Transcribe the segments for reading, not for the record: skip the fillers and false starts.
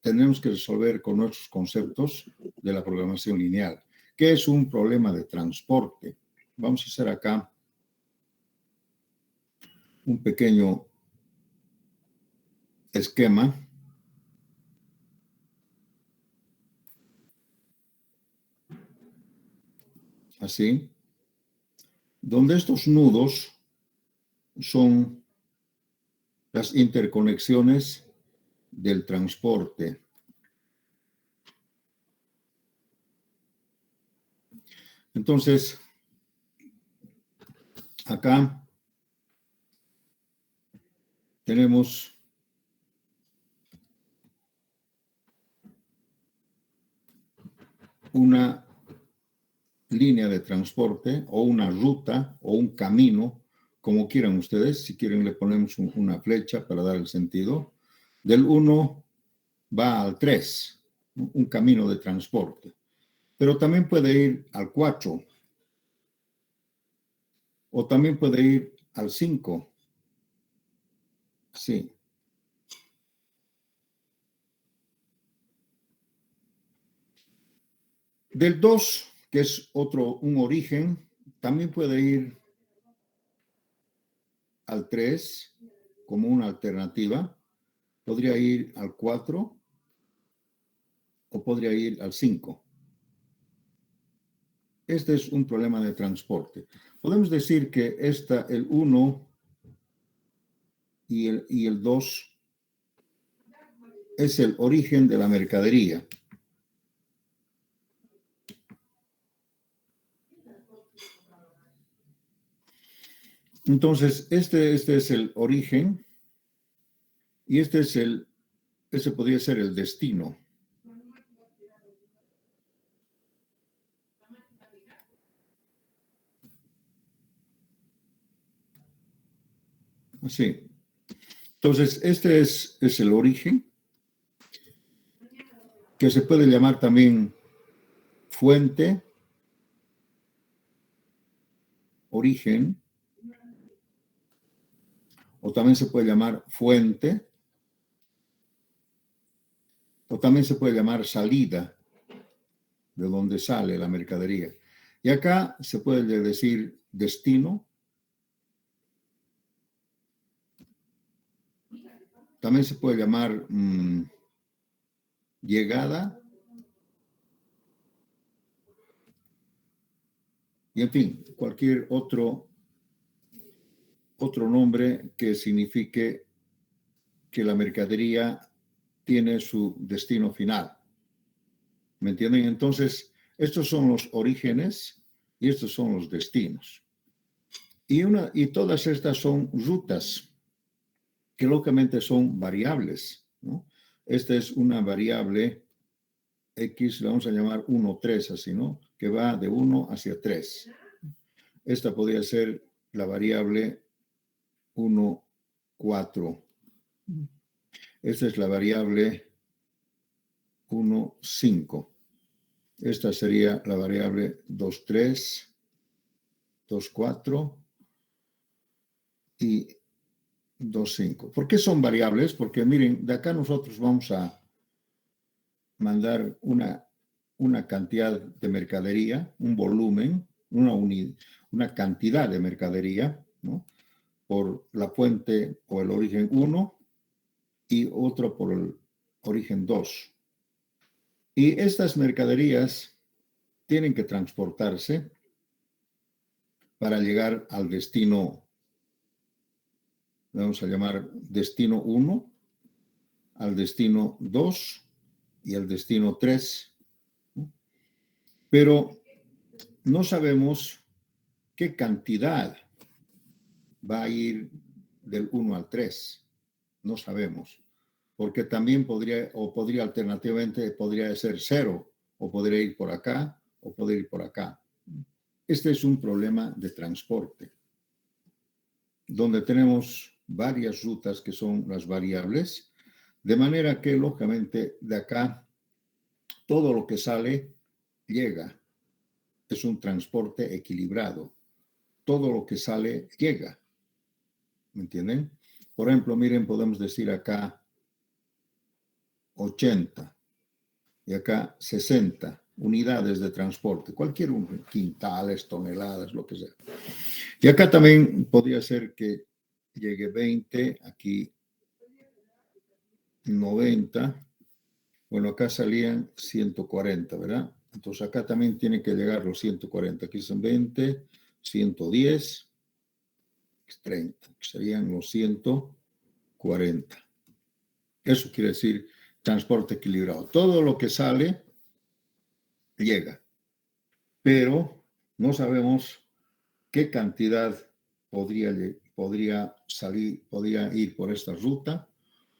tendremos que resolver con nuestros conceptos de la programación lineal. ¿Qué es un problema de transporte? Vamos a hacer acá un pequeño esquema. Así. Donde estos nudos son las interconexiones del transporte. Entonces, acá tenemos una línea de transporte o una ruta o un camino, como quieran ustedes. Si quieren le ponemos una flecha para dar el sentido. Del 1 va al 3, un camino de transporte. Pero también puede ir al 4 o también puede ir al 5. Sí. Del 2, que es un origen, también puede ir al 3 como una alternativa. Podría ir al 4 o podría ir al 5. Este es un problema de transporte. Podemos decir que el 1 y el 2 es el origen de la mercadería. Entonces, este es el origen y ese podría ser el destino. Así. Entonces, este es el origen, que se puede llamar también fuente, origen, o también se puede llamar fuente, o también se puede llamar salida, de donde sale la mercadería. Y acá se puede decir destino. También se puede llamar llegada. Y en fin, cualquier otro nombre que signifique que la mercadería tiene su destino final. ¿Me entienden? Entonces, estos son los orígenes y estos son los destinos. Y todas estas son rutas que lógicamente son variables, ¿no? Esta es una variable X, la vamos a llamar 1, 3, así, ¿no? Que va de 1 hacia 3. Esta podría ser la variable 1, 4. Esta es la variable 1, 5. Esta sería la variable 2, 3, 2, 4 y 2, 5. ¿Por qué son variables? Porque miren, de acá nosotros vamos a mandar una cantidad de mercadería, un volumen, una cantidad de mercadería, ¿no? Por la fuente o el origen 1 y otro por el origen 2. Y estas mercaderías tienen que transportarse para llegar al destino, vamos a llamar destino 1, al destino 2 y al destino 3. Pero no sabemos qué cantidad va a ir del 1 al 3. No sabemos. Porque también podría alternativamente, podría ser 0, o podría ir por acá, o podría ir por acá. Este es un problema de transporte, donde tenemos varias rutas que son las variables, de manera que, lógicamente, de acá, todo lo que sale llega. Es un transporte equilibrado. Todo lo que sale llega. ¿Me entienden? Por ejemplo, miren, podemos decir acá 80 y acá 60 unidades de transporte, cualquier uno, quintales, toneladas, lo que sea. Y acá también podría ser que llegue 20, aquí 90, bueno, acá salían 140, ¿verdad? Entonces acá también tiene que llegar los 140, aquí son 20, 110, 30, que serían los 140. Eso quiere decir transporte equilibrado. Todo lo que sale llega, pero no sabemos qué cantidad podría salir, podría ir por esta ruta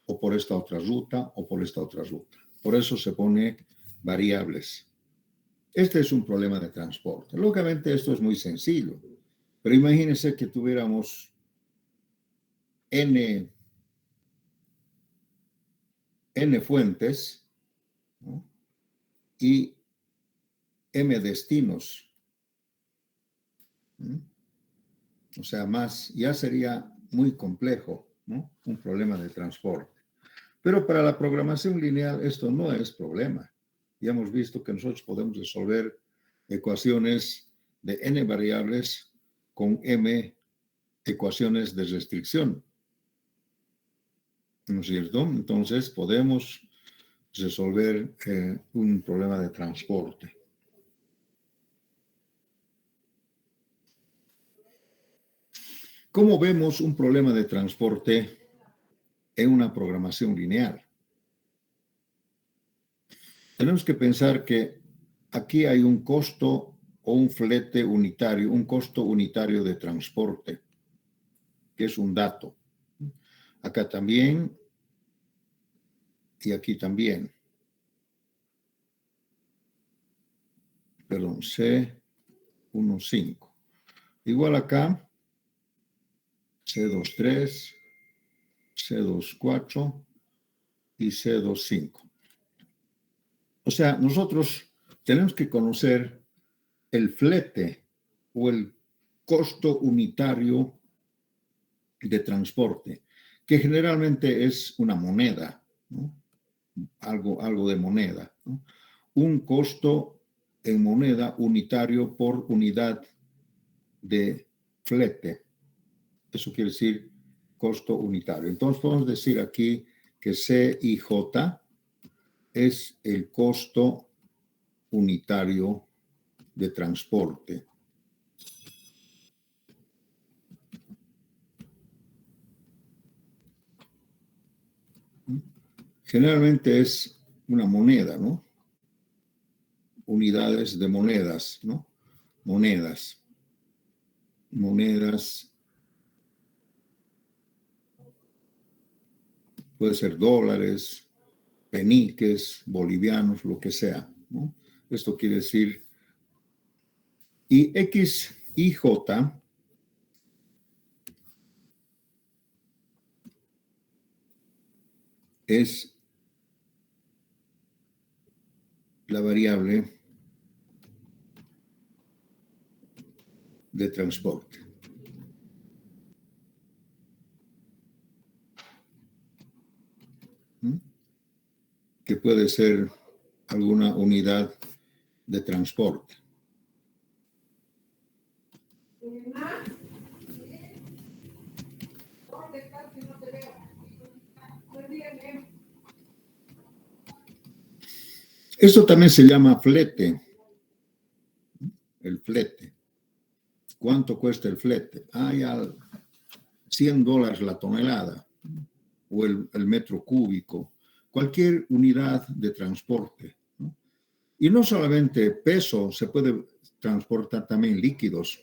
o por esta otra ruta o por esta otra ruta. Por eso se pone variables. Este es un problema de transporte. Lógicamente esto es muy sencillo, pero imagínense que tuviéramos N fuentes, ¿no? Y M destinos, ¿no? O sea, ya sería muy complejo, ¿no? Un problema de transporte. Pero para la programación lineal esto no es problema. Ya hemos visto que nosotros podemos resolver ecuaciones de n variables con m ecuaciones de restricción, ¿no es cierto? Entonces podemos resolver un problema de transporte. ¿Cómo vemos un problema de transporte en una programación lineal? Tenemos que pensar que aquí hay un costo o un flete unitario, un costo unitario de transporte, que es un dato. Acá también y aquí también. Perdón, C15. Igual acá, C23, C24 y C25. O sea, nosotros tenemos que conocer el flete o el costo unitario de transporte, que generalmente es una moneda, ¿no? Algo de moneda, ¿no? Un costo en moneda unitario por unidad de flete. Eso quiere decir costo unitario. Entonces podemos decir aquí que CIJ es el costo unitario de transporte. Generalmente es una moneda, ¿no? Unidades de monedas, ¿no? Monedas. Puede ser dólares, peniques, bolivianos, lo que sea, ¿no? Esto quiere decir, y XIJ es la variable de transporte. Que puede ser alguna unidad de transporte. Esto también se llama flete. El flete. ¿Cuánto cuesta el flete? Ya $100 la tonelada o el metro cúbico. Cualquier unidad de transporte, ¿no? Y no solamente peso, se puede transportar también líquidos,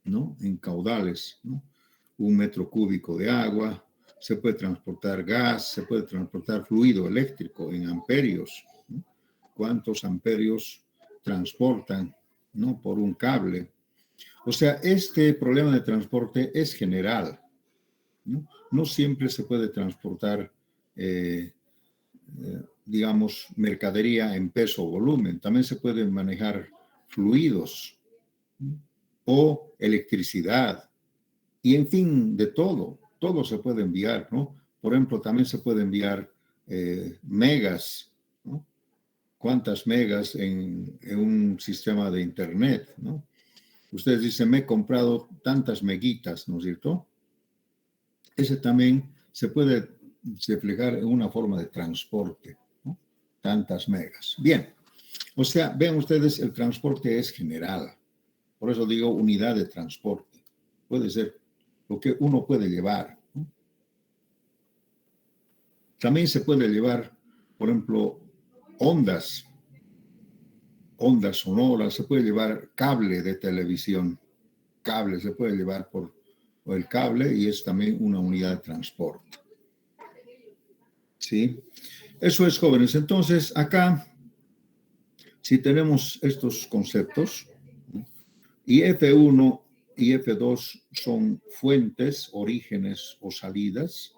¿no? En caudales, ¿no? Un metro cúbico de agua, se puede transportar gas, se puede transportar fluido eléctrico en amperios, ¿no? ¿Cuántos amperios transportan, ¿no? Por un cable? O sea, este problema de transporte es general, ¿no? No siempre se puede transportar, digamos, mercadería en peso o volumen. También se pueden manejar fluidos, ¿no? O electricidad. Y en fin, de todo se puede enviar, ¿no? Por ejemplo, también se puede enviar megas, ¿no? ¿Cuántas megas en un sistema de Internet, ¿no? Ustedes dicen, me he comprado tantas meguitas, ¿no es cierto? Ese también se puede reflejar en una forma de transporte, ¿no? Tantas megas. Bien, o sea, vean ustedes, el transporte es general. Por eso digo unidad de transporte. Puede ser lo que uno puede llevar, ¿no? También se puede llevar, por ejemplo, ondas sonoras, se puede llevar cable de televisión, cable se puede llevar por el cable y es también una unidad de transporte. ¿Sí? Eso es, jóvenes. Entonces, acá, si tenemos estos conceptos, ¿no? Y F1 y F2 son fuentes, orígenes o salidas,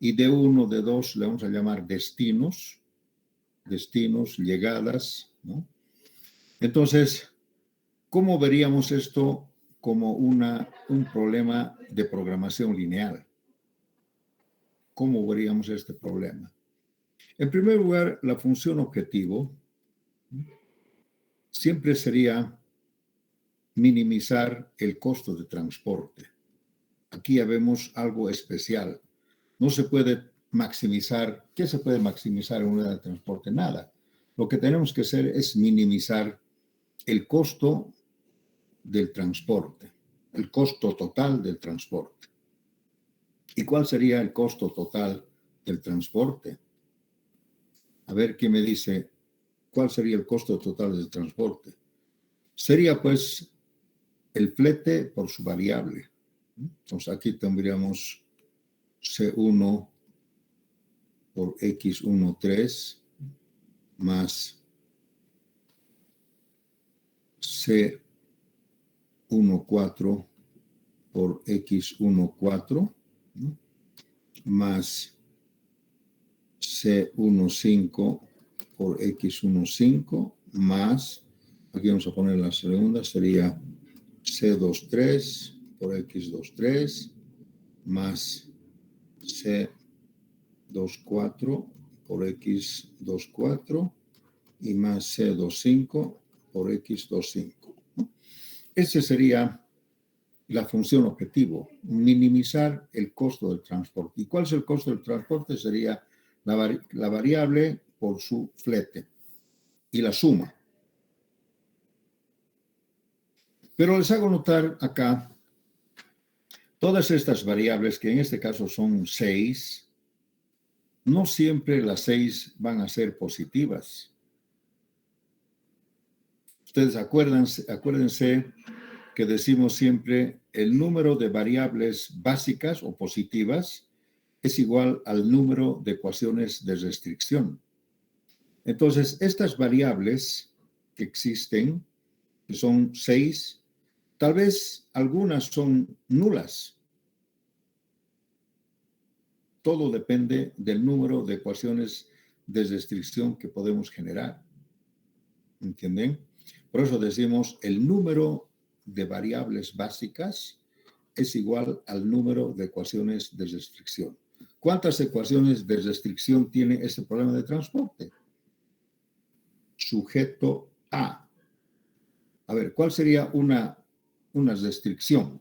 y D1, D2 le vamos a llamar destinos, llegadas, ¿no? Entonces, ¿cómo veríamos esto como un problema de programación lineal? ¿Cómo veríamos este problema? En primer lugar, la función objetivo siempre sería minimizar el costo de transporte. Aquí ya vemos algo especial. No se puede maximizar. ¿Qué se puede maximizar en una unidad de transporte? Nada. Lo que tenemos que hacer es minimizar el costo del transporte, el costo total del transporte. ¿Y cuál sería el costo total del transporte? A ver qué me dice, ¿cuál sería el costo total del transporte? Sería pues el flete por su variable. Entonces aquí tendríamos C1 por X13 más C14 por X14, ¿no? Más C15 por X15 más, aquí vamos a poner la segunda, sería C23 por X23 más C24 por X24 y más C25 por X25, ¿no? Esa sería la función objetivo, minimizar el costo del transporte. ¿Y cuál es el costo del transporte? Sería la variable por su flete y la suma. Pero les hago notar acá todas estas variables, que en este caso son 6, no siempre las 6 van a ser positivas. Ustedes acuérdense que decimos siempre el número de variables básicas o positivas es igual al número de ecuaciones de restricción. Entonces, estas variables que existen, que son 6, tal vez algunas son nulas. Todo depende del número de ecuaciones de restricción que podemos generar. ¿Entienden? Por eso decimos el número de variables básicas es igual al número de ecuaciones de restricción. ¿Cuántas ecuaciones de restricción tiene este problema de transporte? Sujeto A. A ver, ¿cuál sería una restricción?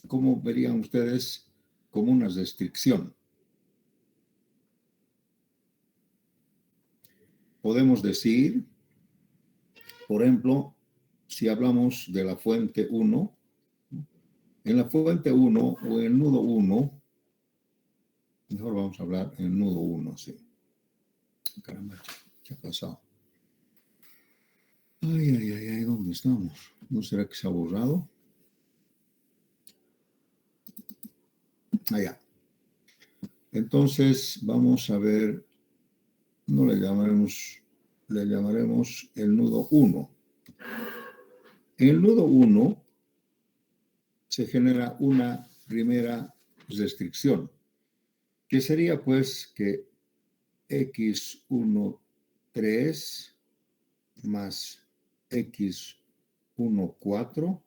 ¿Cómo verían ustedes como una restricción? Podemos decir, por ejemplo, si hablamos de la fuente 1, en la fuente 1 o en el nudo 1, mejor vamos a hablar en el nudo 1, sí. Caramba, ¿qué ha pasado? Ay, ¿dónde estamos? ¿No será que se ha borrado? Allá. Entonces, vamos a ver, no le llamaremos el nudo 1. En el nudo 1 se genera una primera restricción, que sería pues que X13 más X14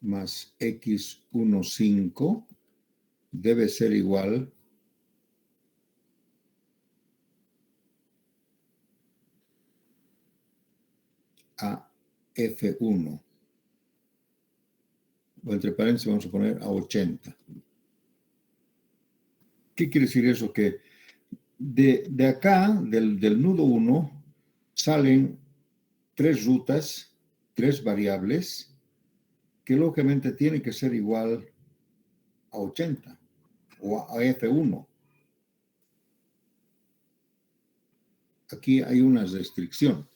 más X15 debe ser igual a F1. O entre paréntesis vamos a poner a 80. ¿Qué quiere decir eso? Que de acá, del nudo 1, salen 3 rutas, 3 variables, que lógicamente tienen que ser igual a 80 o a F1. Aquí hay una restricción.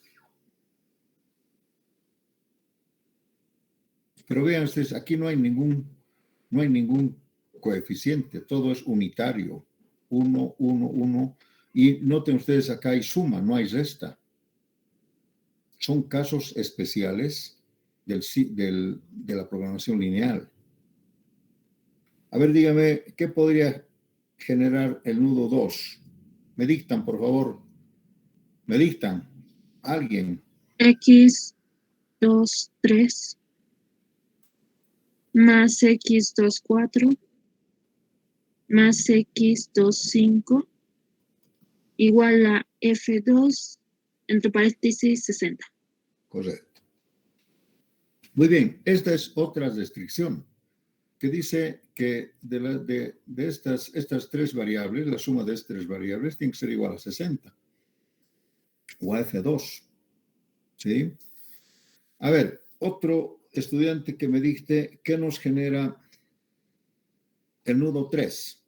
Pero vean ustedes, aquí no hay ningún coeficiente, todo es unitario. 1, 1, 1. Y noten ustedes, acá hay suma, no hay resta. Son casos especiales de la programación lineal. A ver, dígame, ¿qué podría generar el nudo 2? Me dictan, por favor. Me dictan. Alguien. X 2, 3 más X 2, 4 más X 2, 5 igual a F2 entre paréntesis 60. Correcto. Muy bien, esta es otra restricción que dice que de estas 3 variables, la suma de estas 3 variables tiene que ser igual a 60 o a F2. ¿Sí? A ver, otro estudiante que me dicte qué nos genera el nudo 3.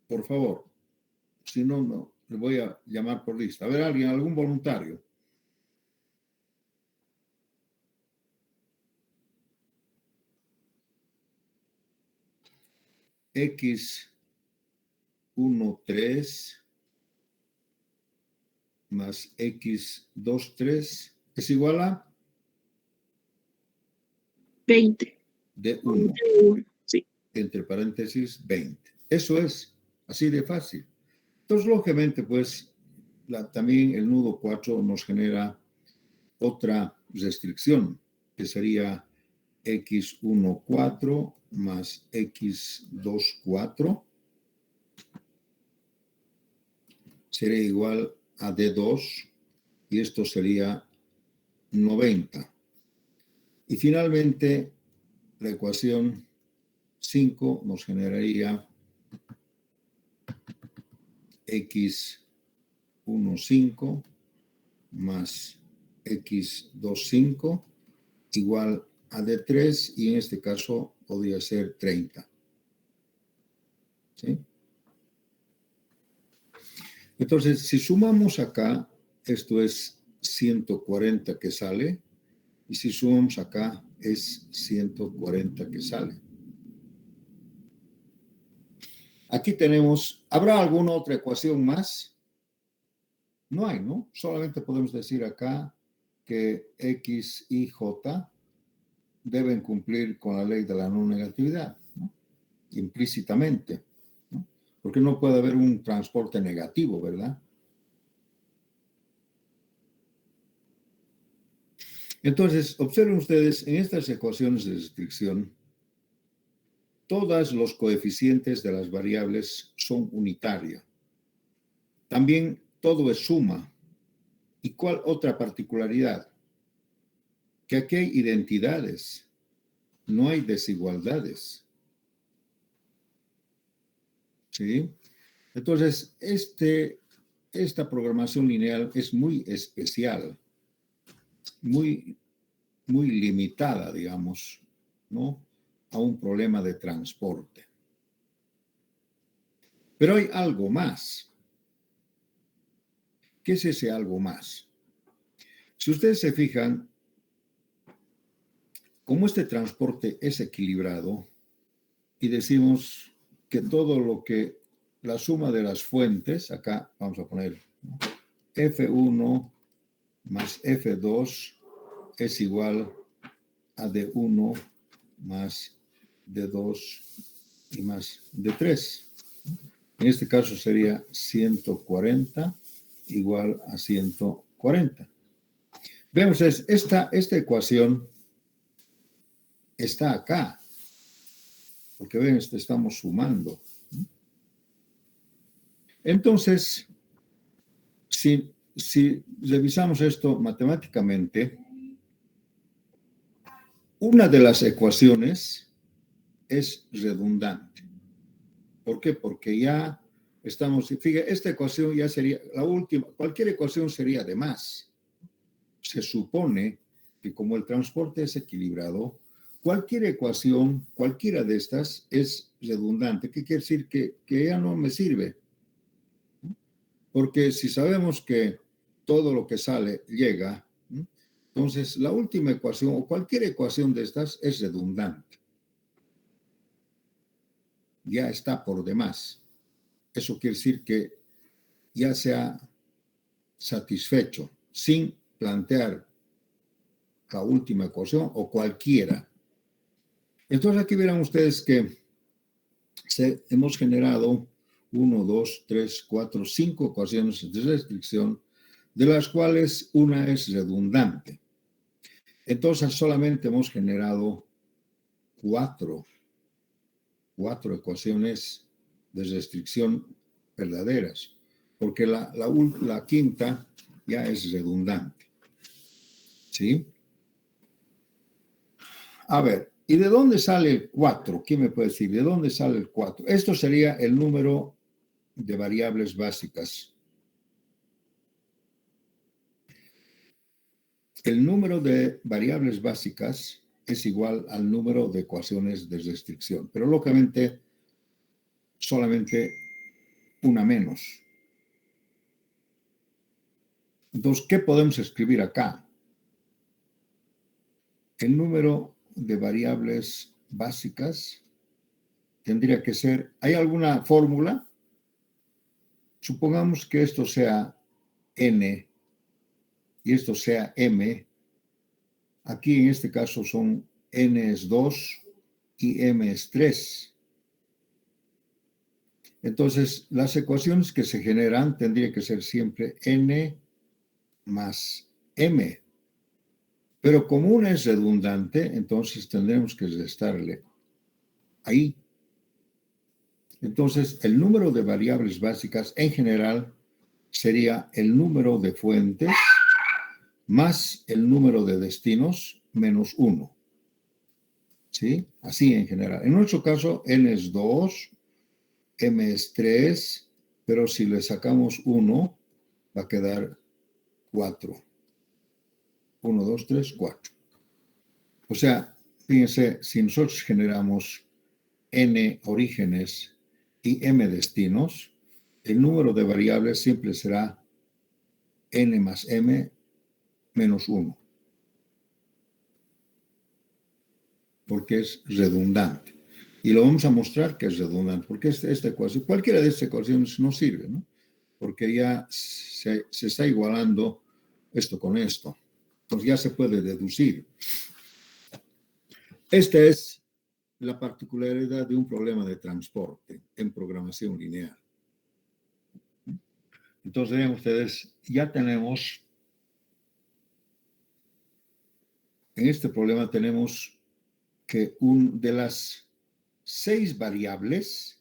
Por favor. Si no, no, le voy a llamar por lista. A ver, alguien, algún voluntario. X1, 3 más X2, 3 es igual a 20. de 1. Sí. Entre paréntesis, 20. Eso es así de fácil. Entonces, lógicamente, pues, también el nudo 4 nos genera otra restricción, que sería X1, 4 más X2, 4 sería igual a D2 y esto sería 90. Y finalmente, la ecuación 5 nos generaría X1, 5 más X2, 5 igual a D3 y en este caso podría ser 30. ¿Sí? Entonces, si sumamos acá, esto es 140 que sale, y si sumamos acá, es 140 que sale. Aquí tenemos, ¿habrá alguna otra ecuación más? No hay, ¿no? Solamente podemos decir acá que X y J deben cumplir con la ley de la no negatividad, ¿no? Implícitamente, ¿no? Porque no puede haber un transporte negativo, ¿verdad? Entonces, observen ustedes, en estas ecuaciones de restricción, todos los coeficientes de las variables son unitarios. También todo es suma. ¿Y cuál otra particularidad? Que aquí hay identidades, no hay desigualdades. ¿Sí? Entonces, esta programación lineal es muy especial, muy limitada, digamos, ¿no? A un problema de transporte. Pero hay algo más. ¿Qué es ese algo más? Si ustedes se fijan, como este transporte es equilibrado y decimos que todo lo que la suma de las fuentes, acá vamos a poner, ¿no? F1 más F2 es igual a D1 más D2 y más D3. En este caso sería 140 igual a 140. Vean ustedes, esta ecuación está acá, porque ven, estamos sumando. Entonces, si revisamos esto matemáticamente, una de las ecuaciones es redundante. ¿Por qué? Porque ya estamos, fíjate, esta ecuación ya sería la última, cualquier ecuación sería de más. Se supone que como el transporte es equilibrado, cualquier ecuación, cualquiera de estas es redundante. ¿Qué quiere decir? Que ya no me sirve. Porque si sabemos que todo lo que sale llega, entonces la última ecuación o cualquier ecuación de estas es redundante. Ya está por demás. Eso quiere decir que ya se ha satisfecho sin plantear la última ecuación o cualquiera. Entonces aquí verán ustedes que hemos generado 1, 2, 3, 4, 5 ecuaciones de restricción, de las cuales una es redundante. Entonces solamente hemos generado cuatro ecuaciones de restricción verdaderas, porque la quinta ya es redundante. ¿Sí? A ver, ¿y de dónde sale el 4? ¿Quién me puede decir? ¿De dónde sale el 4? Esto sería el número de variables básicas. El número de variables básicas es igual al número de ecuaciones de restricción, pero lógicamente solamente una menos. Entonces, ¿qué podemos escribir acá? El número de variables básicas tendría que ser, ¿hay alguna fórmula? Supongamos que esto sea n y esto sea m. Aquí en este caso son n es 2 y m es 3. Entonces, las ecuaciones que se generan tendría que ser siempre n más m. Pero como una es redundante, entonces tendremos que restarle ahí. Entonces, el número de variables básicas en general sería el número de fuentes más el número de destinos menos 1. ¿Sí? Así en general. En nuestro caso, n es 2, m es 3, pero si le sacamos 1, va a quedar 4. 1, 2, 3, 4. O sea, fíjense, si nosotros generamos n orígenes y m destinos, el número de variables siempre será n más m menos 1. Porque es redundante. Y lo vamos a mostrar que es redundante, porque esta ecuación, cualquiera de estas ecuaciones no sirve, ¿no? Porque ya se está igualando esto con esto. Entonces ya se puede deducir. Esta es la particularidad de un problema de transporte en programación lineal. Entonces, vean ustedes, ya tenemos, en este problema tenemos que de las 6 variables,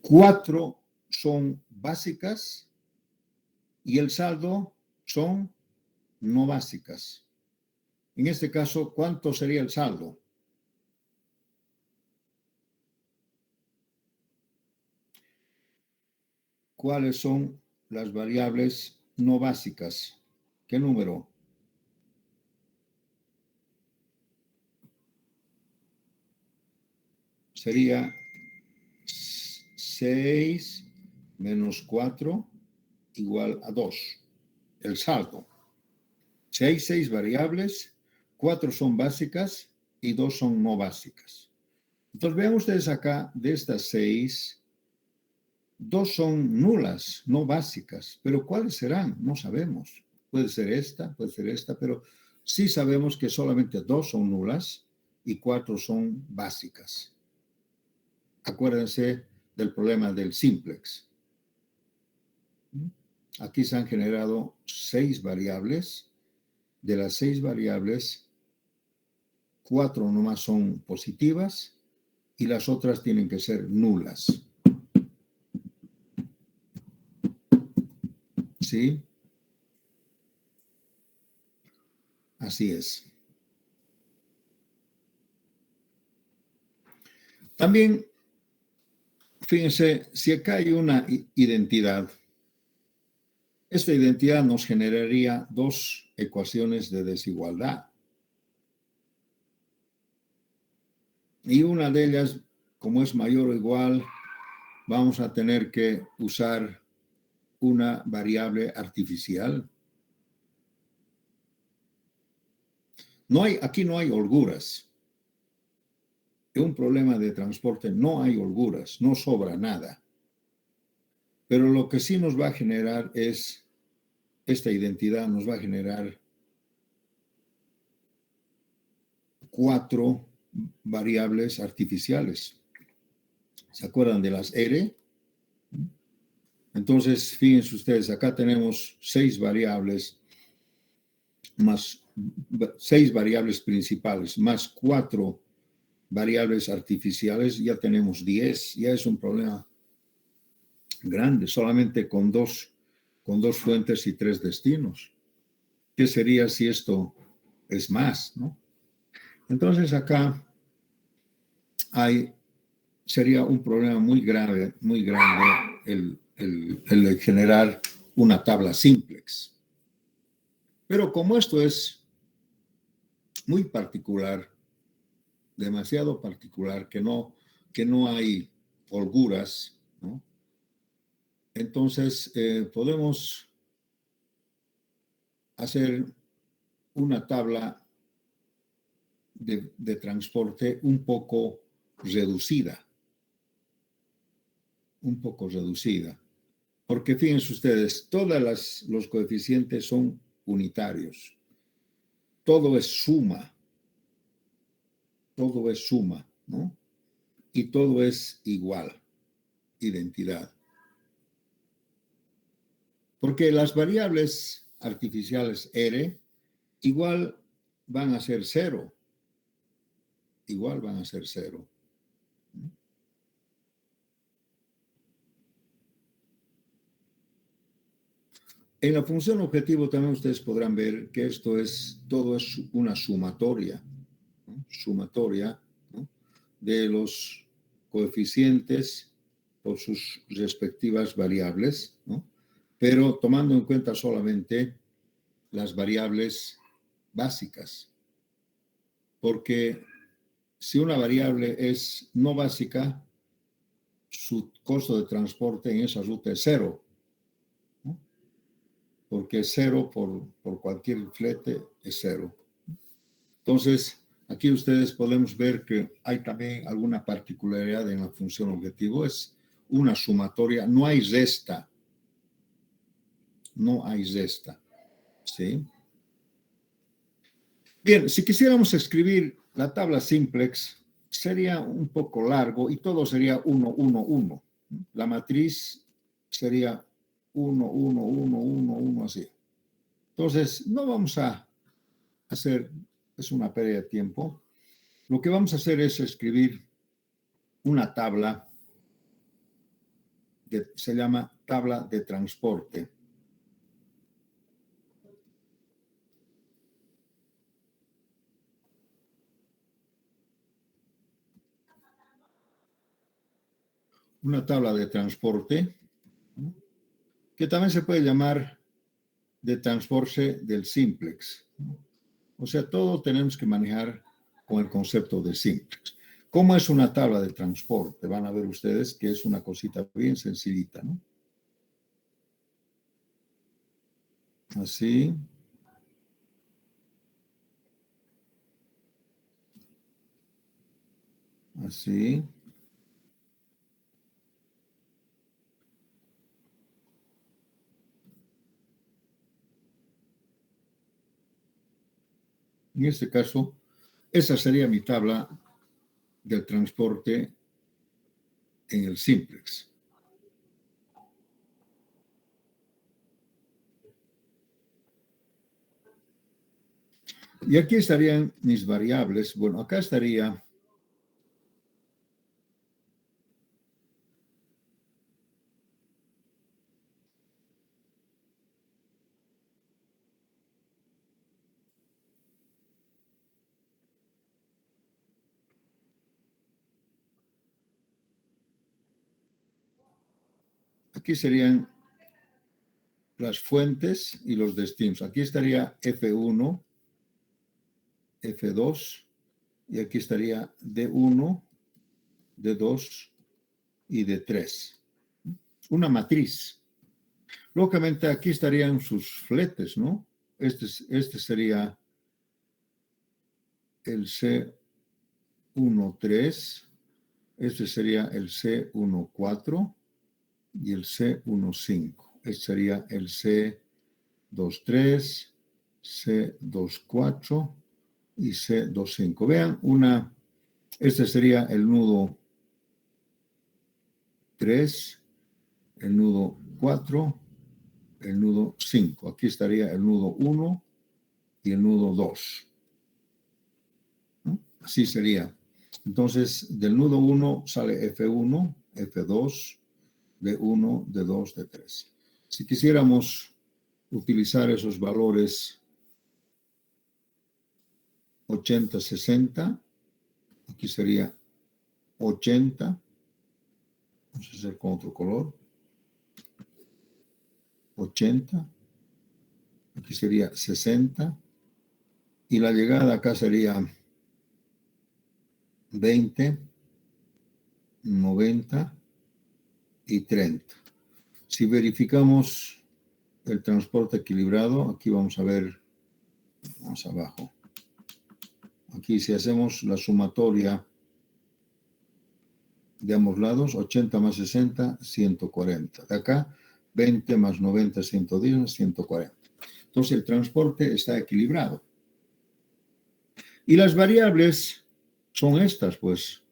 4 son básicas y el saldo son no básicas. En este caso, ¿cuánto sería el saldo? ¿Cuáles son las variables no básicas? ¿Qué número? Sería 6 menos 4 igual a 2. El saldo. Si hay 6 variables, 4 son básicas y 2 son no básicas. Entonces, vean ustedes acá, de estas 6, 2 son nulas, no básicas. Pero ¿cuáles serán? No sabemos. Puede ser esta, pero sí sabemos que solamente 2 son nulas y 4 son básicas. Acuérdense del problema del simplex. Aquí se han generado 6 variables. De las 6 variables, 4 nomás son positivas y las otras tienen que ser nulas. ¿Sí? Así es. También, fíjense, si acá hay una identidad, esta identidad nos generaría dos ecuaciones de desigualdad. Y una de ellas, como es mayor o igual, vamos a tener que usar una variable artificial. Aquí no hay holguras. En un problema de transporte no hay holguras, no sobra nada. Pero lo que sí nos va a generar es, esta identidad nos va a generar 4 variables artificiales. ¿Se acuerdan de las R? Entonces, fíjense ustedes, acá tenemos 6 variables más 6 variables principales, más 4 variables artificiales, ya tenemos 10, ya es un problema grande, solamente con dos fuentes y 3 destinos. ¿Qué sería si esto es más, no? Entonces acá sería un problema muy grande el generar una tabla simplex. Pero como esto es muy particular, demasiado particular, que no hay holguras, ¿no? Entonces podemos hacer una tabla de transporte un poco reducida. Porque fíjense ustedes, todos los coeficientes son unitarios. Todo es suma, ¿no? Y todo es igual, identidad. Porque las variables artificiales R igual van a ser 0. En la función objetivo también ustedes podrán ver que todo es una sumatoria, ¿no? ¿No? De los coeficientes por sus respectivas variables, ¿no? Pero tomando en cuenta solamente las variables básicas. Porque si una variable es no básica, su costo de transporte en esa ruta es 0. ¿No? Porque 0 por cualquier flete es 0. Entonces, aquí ustedes podemos ver que hay también alguna particularidad en la función objetivo. Es una sumatoria, no hay resta. ¿Sí? Bien, si quisiéramos escribir la tabla simplex, sería un poco largo y todo sería 1, 1, 1. La matriz sería 1, 1, 1, 1, 1, así. Entonces, no vamos a hacer, es una pérdida de tiempo. Lo que vamos a hacer es escribir una tabla que se llama tabla de transporte. Una tabla de transporte que también se puede llamar de transporte del simplex. O sea, todo tenemos que manejar con el concepto de simplex. ¿Cómo es una tabla de transporte? Van a ver ustedes que es una cosita bien sencillita, ¿no? Así. Así. En este caso, esa sería mi tabla del transporte en el simplex. Y aquí estarían mis variables. Bueno, acá estaría Aquí serían las fuentes y los destinos. Aquí estaría F1, F2, y aquí estaría D1, D2 y D3. Una matriz. Lógicamente aquí estarían sus fletes, ¿no? Este sería el C13, este sería el C14 y el C15. Este sería el C23, C24 y C25. Vean, este sería el nudo 3, el nudo 4, el nudo 5. Aquí estaría el nudo 1 y el nudo 2. ¿No? Así sería. Entonces, del nudo 1 sale F1, F2, D1, D2, D3. Si quisiéramos utilizar esos valores 80, 60, aquí sería 80. Vamos a hacer con otro color. 80. Aquí sería 60. Y la llegada acá sería 20, 90 y 30. Si verificamos el transporte equilibrado, aquí vamos a ver más abajo. Aquí si hacemos la sumatoria de ambos lados, 80 más 60, 140. De acá, 20 más 90, 110, 140. Entonces el transporte está equilibrado. Y las variables son estas, pues,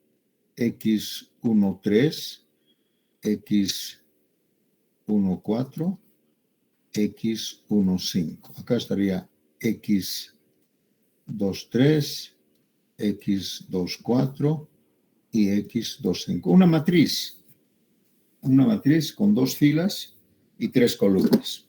X13, X14, X15. Acá estaría X23, X24 y X25. Una matriz con 2 filas y 3 columnas.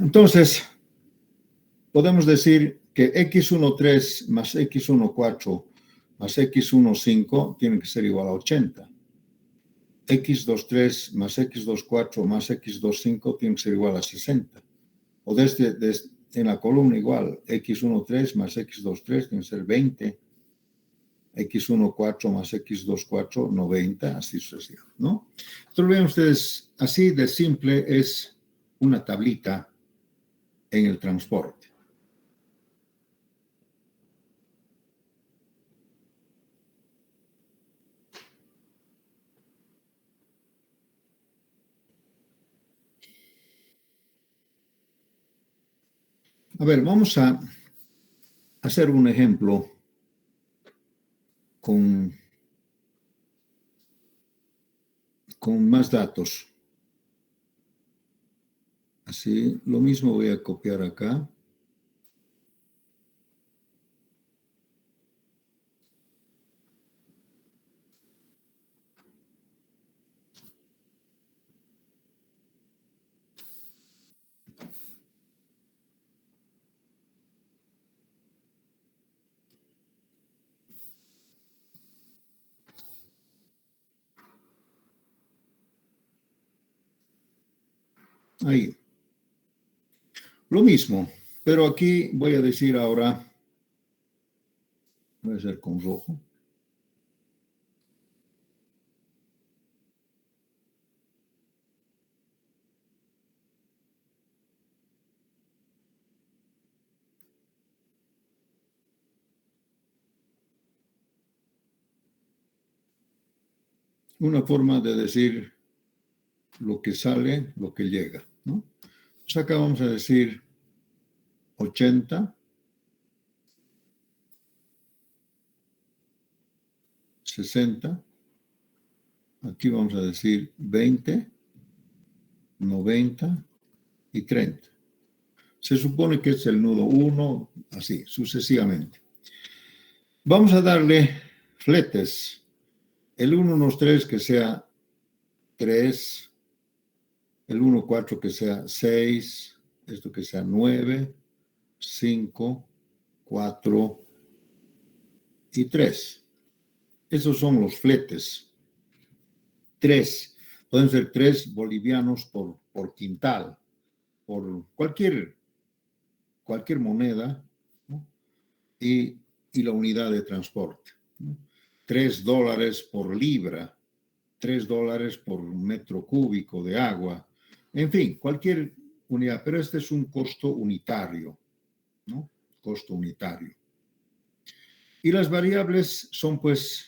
Entonces, podemos decir que X13 más X14 más X15 tiene que ser igual a 80. X23 más X24 más X25 tiene que ser igual a 60. O en la columna igual, X13 más X23 tiene que ser 20. X14 más X24, 90, así sucesivamente, ¿no? Entonces, vean ustedes, así de simple es una tablita en el transporte. A ver, vamos a hacer un ejemplo con más datos. Así, lo mismo voy a copiar acá. Ahí. Lo mismo, pero aquí voy a decir ahora, voy a hacer con rojo. Una forma de decir lo que sale, lo que llega, ¿no? Entonces acá vamos a decir 80, 60, aquí vamos a decir 20, 90 y 30. Se supone que es el nudo 1, así, sucesivamente. Vamos a darle fletes. El 113 que sea 3, el 14 que sea 6, esto que sea 9, 5, 4 y 3. Esos son los fletes. 3. Pueden ser 3 bolivianos por quintal, por cualquier moneda, ¿no? y la unidad de transporte, ¿no? $3 por libra, $3 por metro cúbico de agua, en fin, cualquier unidad, pero este es un costo unitario, ¿no? Costo unitario. Y las variables son pues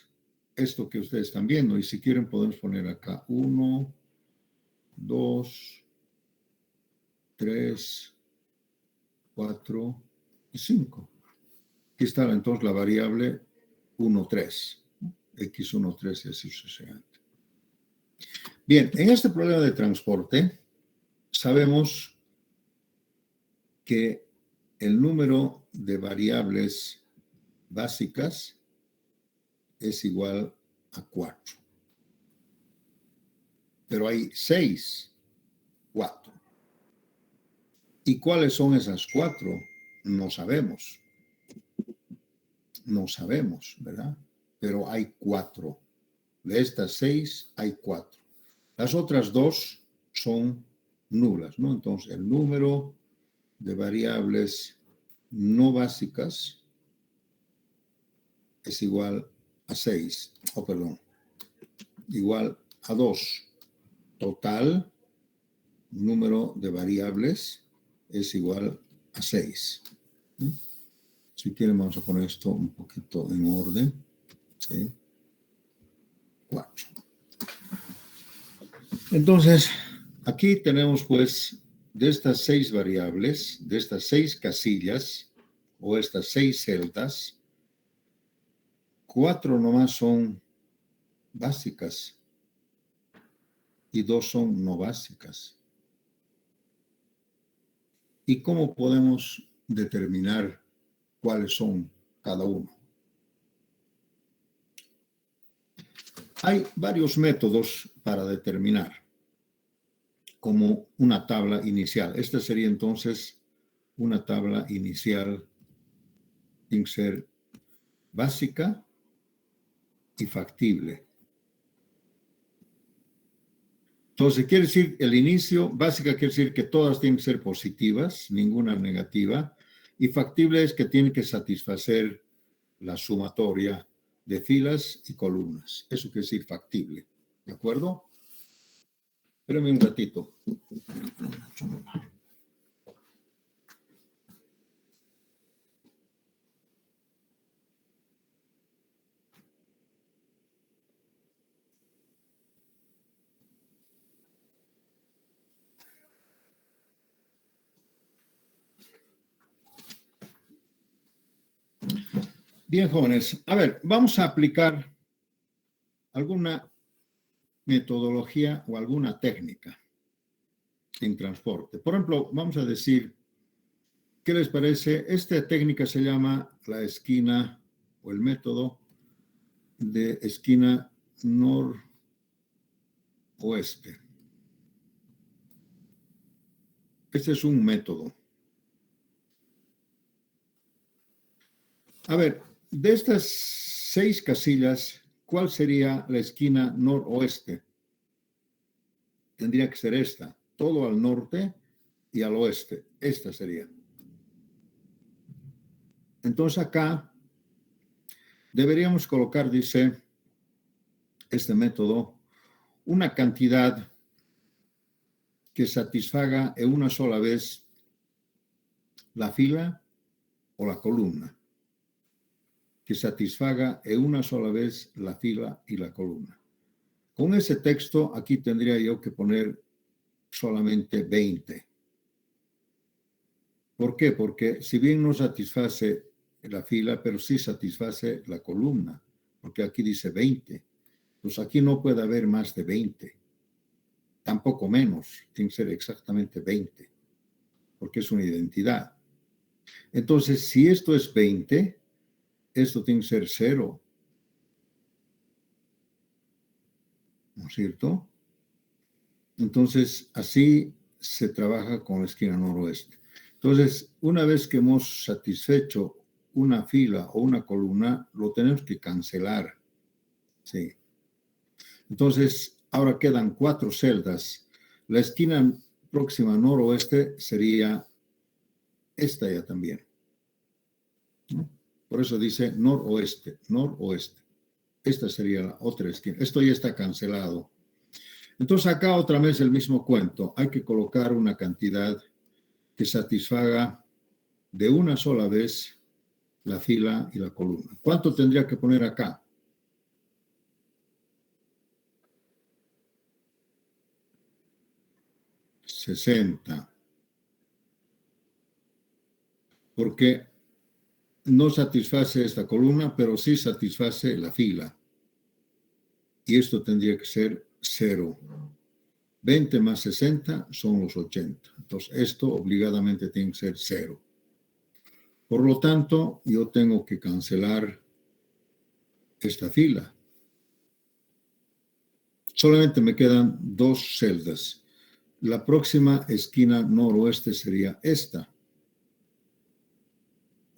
esto que ustedes están viendo, y si quieren podemos poner acá 1, 2, 3, 4 y 5. Aquí está entonces la variable 1, 3, x1, 3 y así sucesivamente. Bien, en este problema de transporte sabemos que el número de variables básicas es igual a 4. Pero hay 4. ¿Y cuáles son esas 4? No sabemos. No sabemos, ¿verdad? Pero hay 4. De estas 6 hay 4. Las otras 2 son nulas, ¿no? Entonces, el número de variables no básicas es igual a 6, igual a 2. Total, número de variables es igual a 6. Si quieren, vamos a poner esto un poquito en orden. ¿Sí? 4. Entonces, aquí tenemos pues de estas 6 variables, de estas 6 casillas o estas 6 celdas, 4 nomás son básicas y 2 son no básicas. ¿Y cómo podemos determinar cuáles son cada uno? Hay varios métodos para determinar, como una tabla inicial. Esta sería entonces una tabla inicial, tiene que ser básica y factible. Entonces, quiere decir, el inicio, básica quiere decir que todas tienen que ser positivas, ninguna negativa, y factible es que tiene que satisfacer la sumatoria de filas y columnas. Eso quiere decir factible, ¿de acuerdo? Espérame un ratito. Bien, jóvenes. A ver, vamos a aplicar alguna metodología o alguna técnica en transporte. Por ejemplo, vamos a decir, ¿qué les parece? Esta técnica se llama la esquina o el método de esquina noroeste. Este es un método. A ver, de estas 6 casillas, ¿cuál sería la esquina noroeste? Tendría que ser esta, todo al norte y al oeste. Esta sería. Entonces acá deberíamos colocar, dice este método, una cantidad que satisfaga en una sola vez la fila o la columna. Que satisfaga en una sola vez la fila y la columna. Con ese texto aquí tendría yo que poner solamente 20. ¿Por qué? Porque si bien no satisface la fila, pero sí satisface la columna, porque aquí dice 20. Pues aquí no puede haber más de 20. Tampoco menos, tiene que ser exactamente 20, porque es una identidad. Entonces, si esto es 20, esto tiene que ser 0. ¿no es cierto? Entonces, así se trabaja con la esquina noroeste. Entonces, una vez que hemos satisfecho una fila o una columna, lo tenemos que cancelar. Sí. Entonces, ahora quedan 4 celdas. La esquina próxima noroeste sería esta ya también, ¿no? Por eso dice noroeste, noroeste. Esta sería la otra esquina. Esto ya está cancelado. Entonces, acá otra vez el mismo cuento. Hay que colocar una cantidad que satisfaga de una sola vez la fila y la columna. ¿Cuánto tendría que poner acá? 60. Porque no satisface esta columna, pero sí satisface la fila. Y esto tendría que ser 0. 20 más 60 son los 80. Entonces, esto obligadamente tiene que ser 0. Por lo tanto, yo tengo que cancelar esta fila. Solamente me quedan 2 celdas. La próxima esquina noroeste sería esta.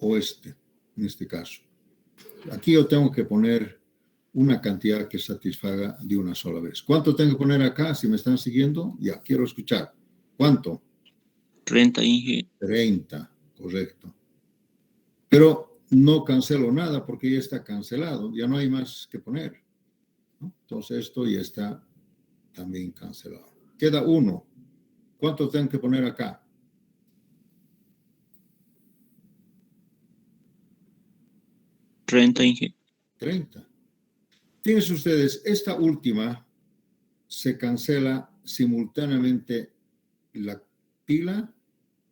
Oeste, en este caso. Aquí yo tengo que poner una cantidad que satisfaga de una sola vez. ¿Cuánto tengo que poner acá? Si me están siguiendo, ya, quiero escuchar. ¿Cuánto? 30, Inge. 30, correcto. Pero no cancelo nada porque ya está cancelado, ya no hay más que poner, ¿no? Entonces esto ya está también cancelado. Queda 1. ¿Cuánto tengo que poner acá? 30, Inge. 30. Fíjense ustedes, esta última se cancela simultáneamente la pila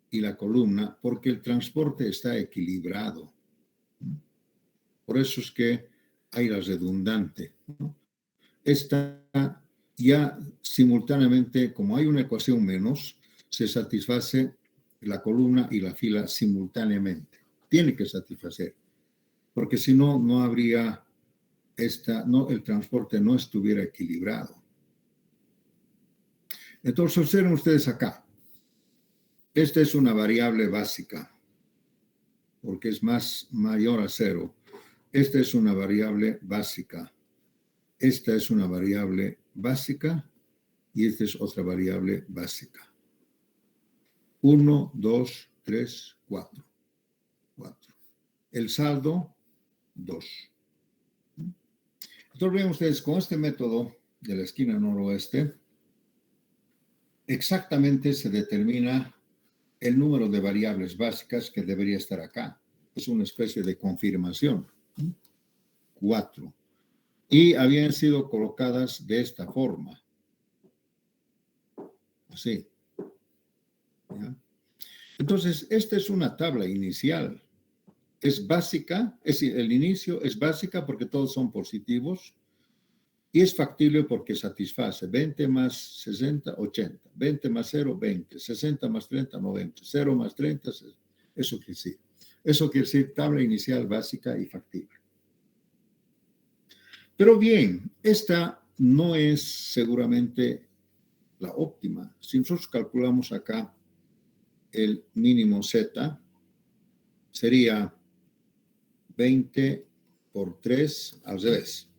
y la columna porque el transporte está equilibrado. Por eso es que hay la redundante, ¿no? Esta ya simultáneamente, como hay una ecuación menos, se satisface la columna y la fila simultáneamente. Tiene que satisfacer, porque si no, no habría el transporte no estuviera equilibrado. Entonces, observen ustedes acá. Esta es una variable básica, porque es mayor a 0. Esta es una variable básica. Esta es una variable básica y esta es otra variable básica. 1, 2, 3, 4. 4. El saldo, 2. Entonces, vean ustedes, con este método de la esquina noroeste, exactamente se determina el número de variables básicas que debería estar acá. Es una especie de confirmación. 4. Y habían sido colocadas de esta forma. Así. ¿Ya? Entonces, esta es una tabla inicial. Es básica, es decir, el inicio es básica porque todos son positivos y es factible porque satisface 20 más 60, 80, 20 más 0, 20, 60 más 30, 90, 0 más 30, eso quiere decir. Eso quiere decir tabla inicial básica y factible. Pero bien, esta no es seguramente la óptima. Si nosotros calculamos acá el mínimo Z, sería 20 por 3 al revés.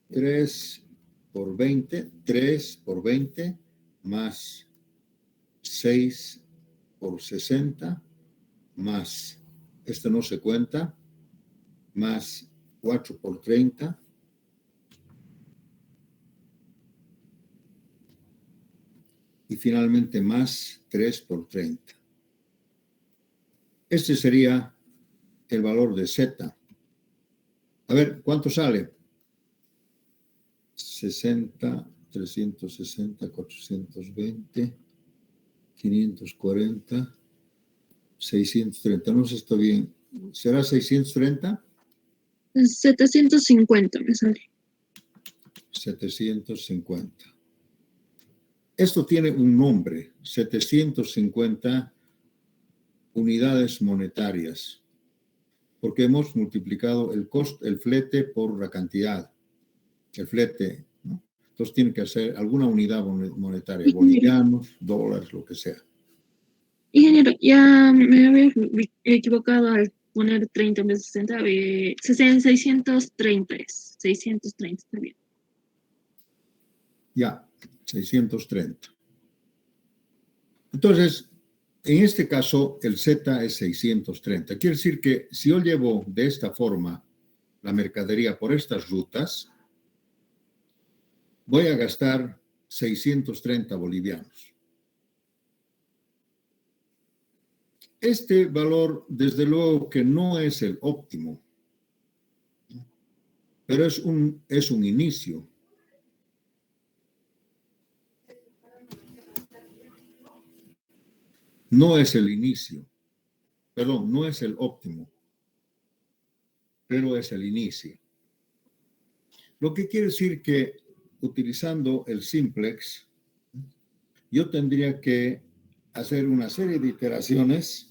3 por 20, 3 por 20, más 6 por 60, más, esto no se cuenta, más 4 por 30, y finalmente más 3 por 30. Este sería el valor de Z. A ver, ¿cuánto sale? 60, 360, 420, 540, 630. No sé si está bien. ¿Será 630? 750 me sale. 750. Esto tiene un nombre, 750 unidades monetarias, porque hemos multiplicado el flete por la cantidad. el flete, ¿no? Entonces tiene que hacer alguna unidad monetaria, bolivianos, dólares, lo que sea. Ingeniero, ya me había equivocado al poner 30 en vez de 60. 630 es. 630, está bien. Ya, 630. Entonces, en este caso, el Z es 630. Quiere decir que si yo llevo de esta forma la mercadería por estas rutas, voy a gastar 630 bolivianos. Este valor, desde luego que no es el óptimo, pero es un inicio. No es el inicio, perdón, no es el óptimo, pero es el inicio. Lo que quiere decir que utilizando el simplex, yo tendría que hacer una serie de iteraciones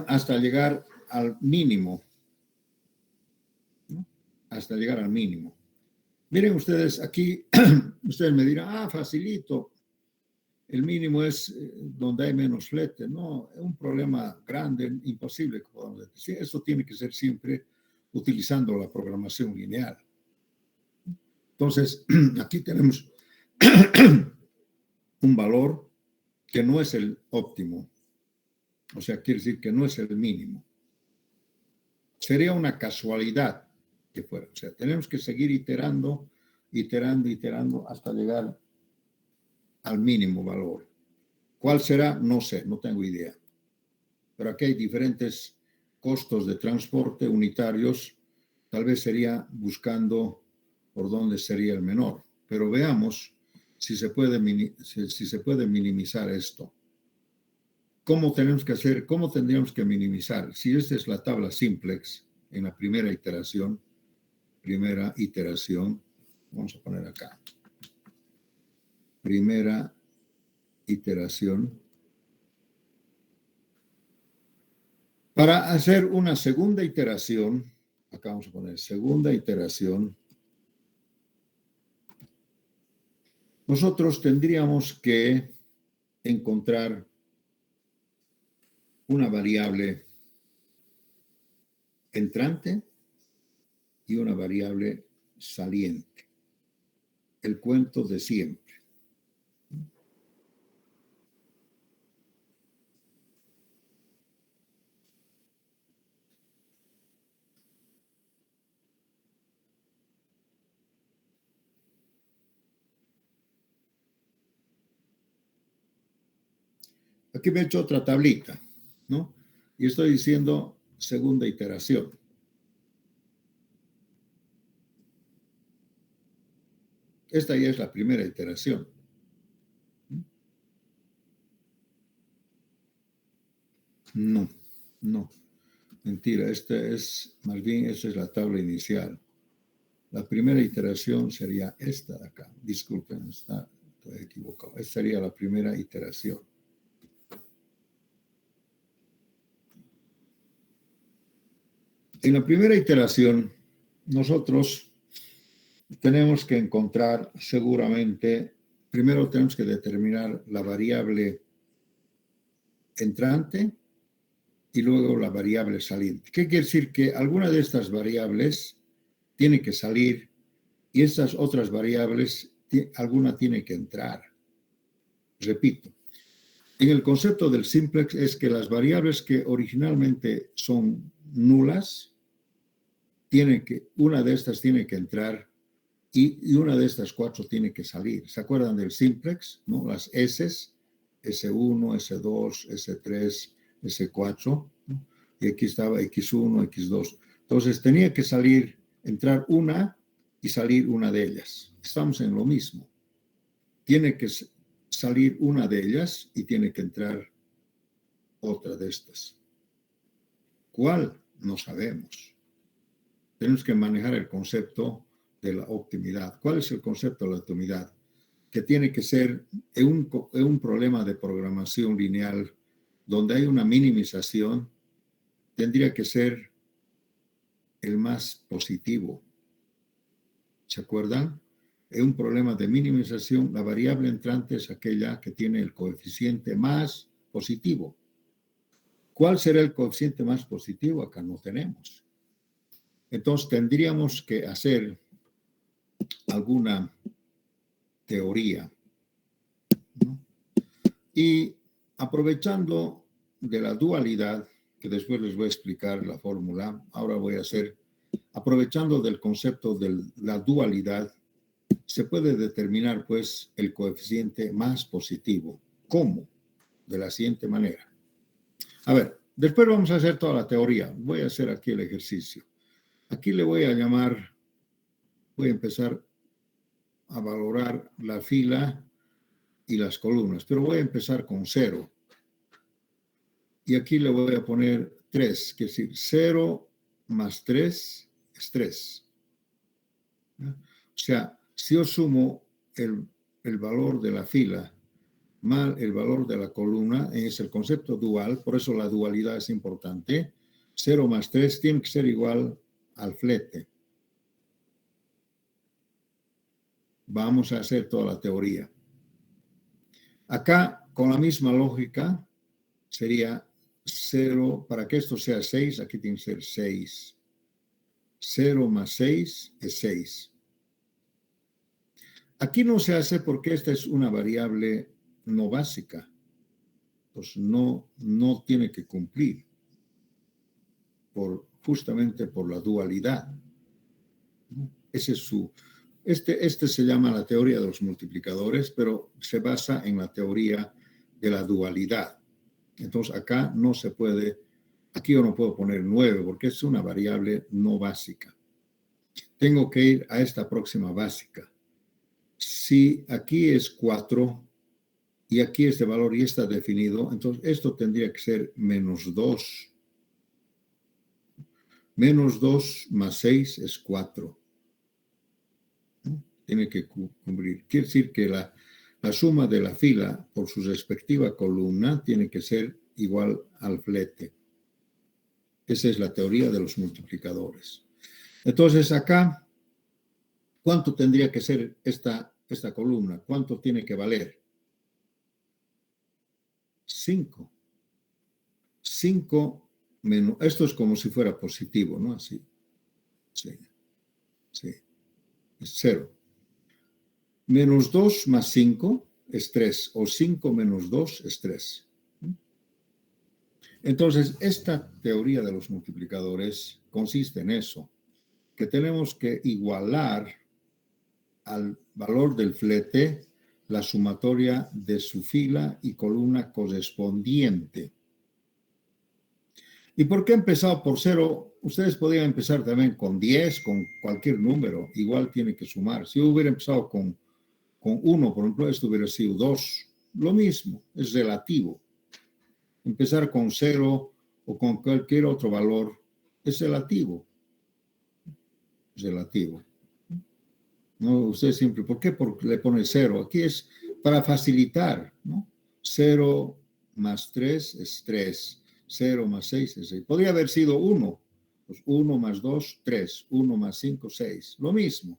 hasta llegar al mínimo, ¿no? Hasta llegar al mínimo. Miren ustedes, aquí ustedes me dirán, facilito, el mínimo es donde hay menos flete. No, es un problema grande, imposible que podamos decir. Eso tiene que ser siempre utilizando la programación lineal. Entonces, aquí tenemos un valor que no es el óptimo. O sea, quiere decir que no es el mínimo. Sería una casualidad que fuera. O sea, tenemos que seguir iterando hasta llegar al mínimo valor. ¿Cuál será? No sé, no tengo idea. Pero aquí hay diferentes costos de transporte unitarios. Tal vez sería buscando por dónde sería el menor. Pero veamos si se puede minimizar esto. ¿Cómo tenemos que hacer? ¿Cómo tendríamos que minimizar? Si esta es la tabla simplex en la primera iteración, vamos a poner acá. Primera iteración. Para hacer una segunda iteración, acá vamos a poner segunda iteración, nosotros tendríamos que encontrar una variable entrante y una variable saliente. El cuento de siempre. Aquí me he hecho otra tablita, ¿no? Y estoy diciendo segunda iteración. Esta ya es la primera iteración. No. Mentira, más bien, esta es la tabla inicial. La primera iteración sería esta de acá. Disculpen, estoy equivocado. Esta sería la primera iteración. En la primera iteración, nosotros tenemos que encontrar seguramente, primero tenemos que determinar la variable entrante y luego la variable saliente. ¿Qué quiere decir? Que alguna de estas variables tiene que salir y estas otras variables, alguna tiene que entrar. Repito, en el concepto del simplex es que las variables que originalmente son nulas, una de estas tiene que entrar y una de estas 4 tiene que salir. ¿Se acuerdan del simplex? ¿No? Las S, S1, S2, S3, S4, ¿no? Y aquí estaba X1, X2. Entonces tenía que entrar una y salir una de ellas. Estamos en lo mismo. Tiene que salir una de ellas y tiene que entrar otra de estas. ¿Cuál? No sabemos. Tenemos que manejar el concepto de la optimidad. ¿Cuál es el concepto de la optimidad? Que tiene que ser en un problema de programación lineal donde hay una minimización, tendría que ser el más positivo. ¿Se acuerdan? Es un problema de minimización. La variable entrante es aquella que tiene el coeficiente más positivo. ¿Cuál será el coeficiente más positivo? Acá no tenemos. Entonces tendríamos que hacer alguna teoría, ¿no? Y aprovechando de la dualidad, que después les voy a explicar la fórmula, ahora voy a hacer, aprovechando del concepto de la dualidad, se puede determinar pues el coeficiente más positivo. ¿Cómo? De la siguiente manera. A ver, después vamos a hacer toda la teoría. Voy a hacer aquí el ejercicio. Aquí le voy a llamar, voy a empezar a valorar la fila y las columnas, pero voy a empezar con 0. Y aquí le voy a poner 3, que es decir, 0 más 3 es 3. ¿No? O sea, si yo sumo el valor de la fila más el valor de la columna, es el concepto dual, por eso la dualidad es importante. 0 más 3 tiene que ser igual al flete. Vamos a hacer toda la teoría. Acá, con la misma lógica, sería 0, para que esto sea 6, aquí tiene que ser 6. 0 más 6 es 6. Aquí no se hace porque esta es una variable no básica. Pues no tiene que cumplir justamente por la dualidad. Ese es este se llama la teoría de los multiplicadores, pero se basa en la teoría de la dualidad. Entonces acá no se puede, aquí yo no puedo poner 9 porque es una variable no básica. Tengo que ir a esta próxima básica. Si aquí es 4 y aquí este valor ya está definido, entonces esto tendría que ser menos 2. Menos 2 más 6 es 4. ¿No? Tiene que cumplir. Quiere decir que la suma de la fila por su respectiva columna tiene que ser igual al flete. Esa es la teoría de los multiplicadores. Entonces acá, ¿cuánto tendría que ser esta columna? ¿Cuánto tiene que valer? 5. 5 menos, esto es como si fuera positivo, ¿no? Así. Sí. Es 0. Menos 2 más 5 es 3, o 5 menos 2 es 3. Entonces, esta teoría de los multiplicadores consiste en eso, que tenemos que igualar al valor del flete la sumatoria de su fila y columna correspondiente. ¿Y por qué he empezado por 0? Ustedes podrían empezar también con 10, con cualquier número, igual tiene que sumar. Si yo hubiera empezado con 1, por ejemplo, esto hubiera sido 2. Lo mismo, es relativo. Empezar con 0 o con cualquier otro valor es relativo. Es relativo. No, usted siempre, ¿por qué le pone 0? Aquí es para facilitar, ¿no? 0 más 3 es 3. 0 más 6 es 6. Podría haber sido 1. Pues 1 más 2, 3. 1 más 5, 6. Lo mismo,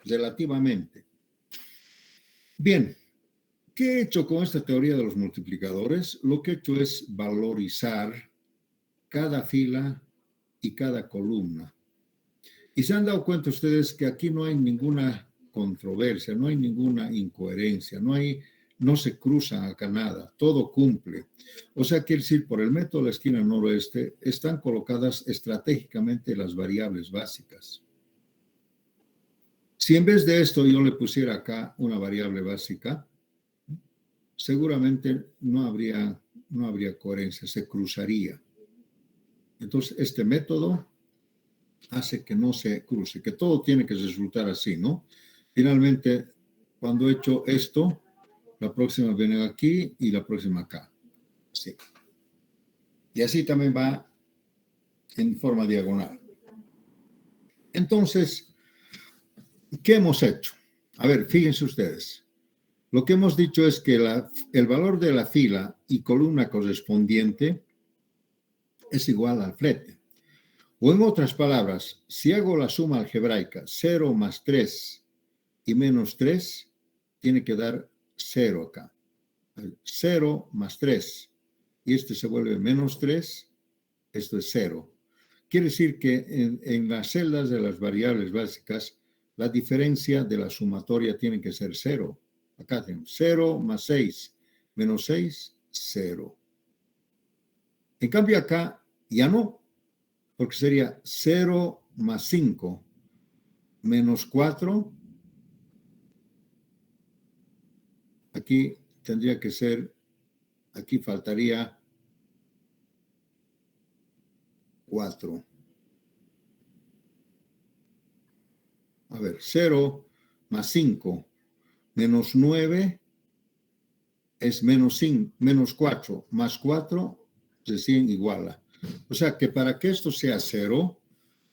relativamente. Bien, ¿qué he hecho con esta teoría de los multiplicadores? Lo que he hecho es valorizar cada fila y cada columna. Y se han dado cuenta ustedes que aquí no hay ninguna controversia, no hay ninguna incoherencia, no se cruzan acá nada, todo cumple. O sea, quiere decir, por el método de la esquina noroeste están colocadas estratégicamente las variables básicas. Si en vez de esto yo le pusiera acá una variable básica, seguramente no habría coherencia, se cruzaría. Entonces, este método hace que no se cruce, que todo tiene que resultar así, ¿no? Finalmente, cuando he hecho esto, la próxima viene aquí y la próxima acá. Sí. Y así también va en forma diagonal. Entonces, ¿qué hemos hecho? A ver, fíjense ustedes. Lo que hemos dicho es que el valor de la fila y columna correspondiente es igual al flete. O en otras palabras, si hago la suma algebraica 0 más 3 y menos 3, tiene que dar 0 acá. 0 más 3. Y este se vuelve menos 3. Esto es 0. Quiere decir que en las celdas de las variables básicas, la diferencia de la sumatoria tiene que ser 0. Acá tenemos 0 más 6 menos 6, 0. En cambio acá ya no, porque sería 0 más 5 menos 4. Aquí tendría que ser, aquí faltaría 4. A ver, 0 más 5 menos 9 es menos 4, más 4 recién iguala. O sea que para que esto sea 0,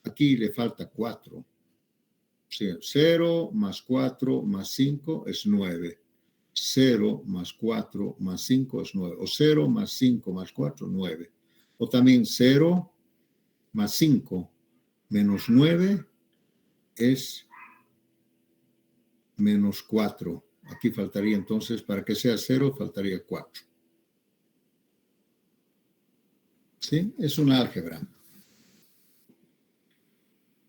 aquí le falta 4. O sea, 0 más 4 más 5 es 9. 0 más 4 más 5 es 9. O 0 más 5 más 4, 9. O también 0 más 5 menos 9 es menos 4. Aquí faltaría entonces, para que sea 0, faltaría 4. ¿Sí? Es una álgebra.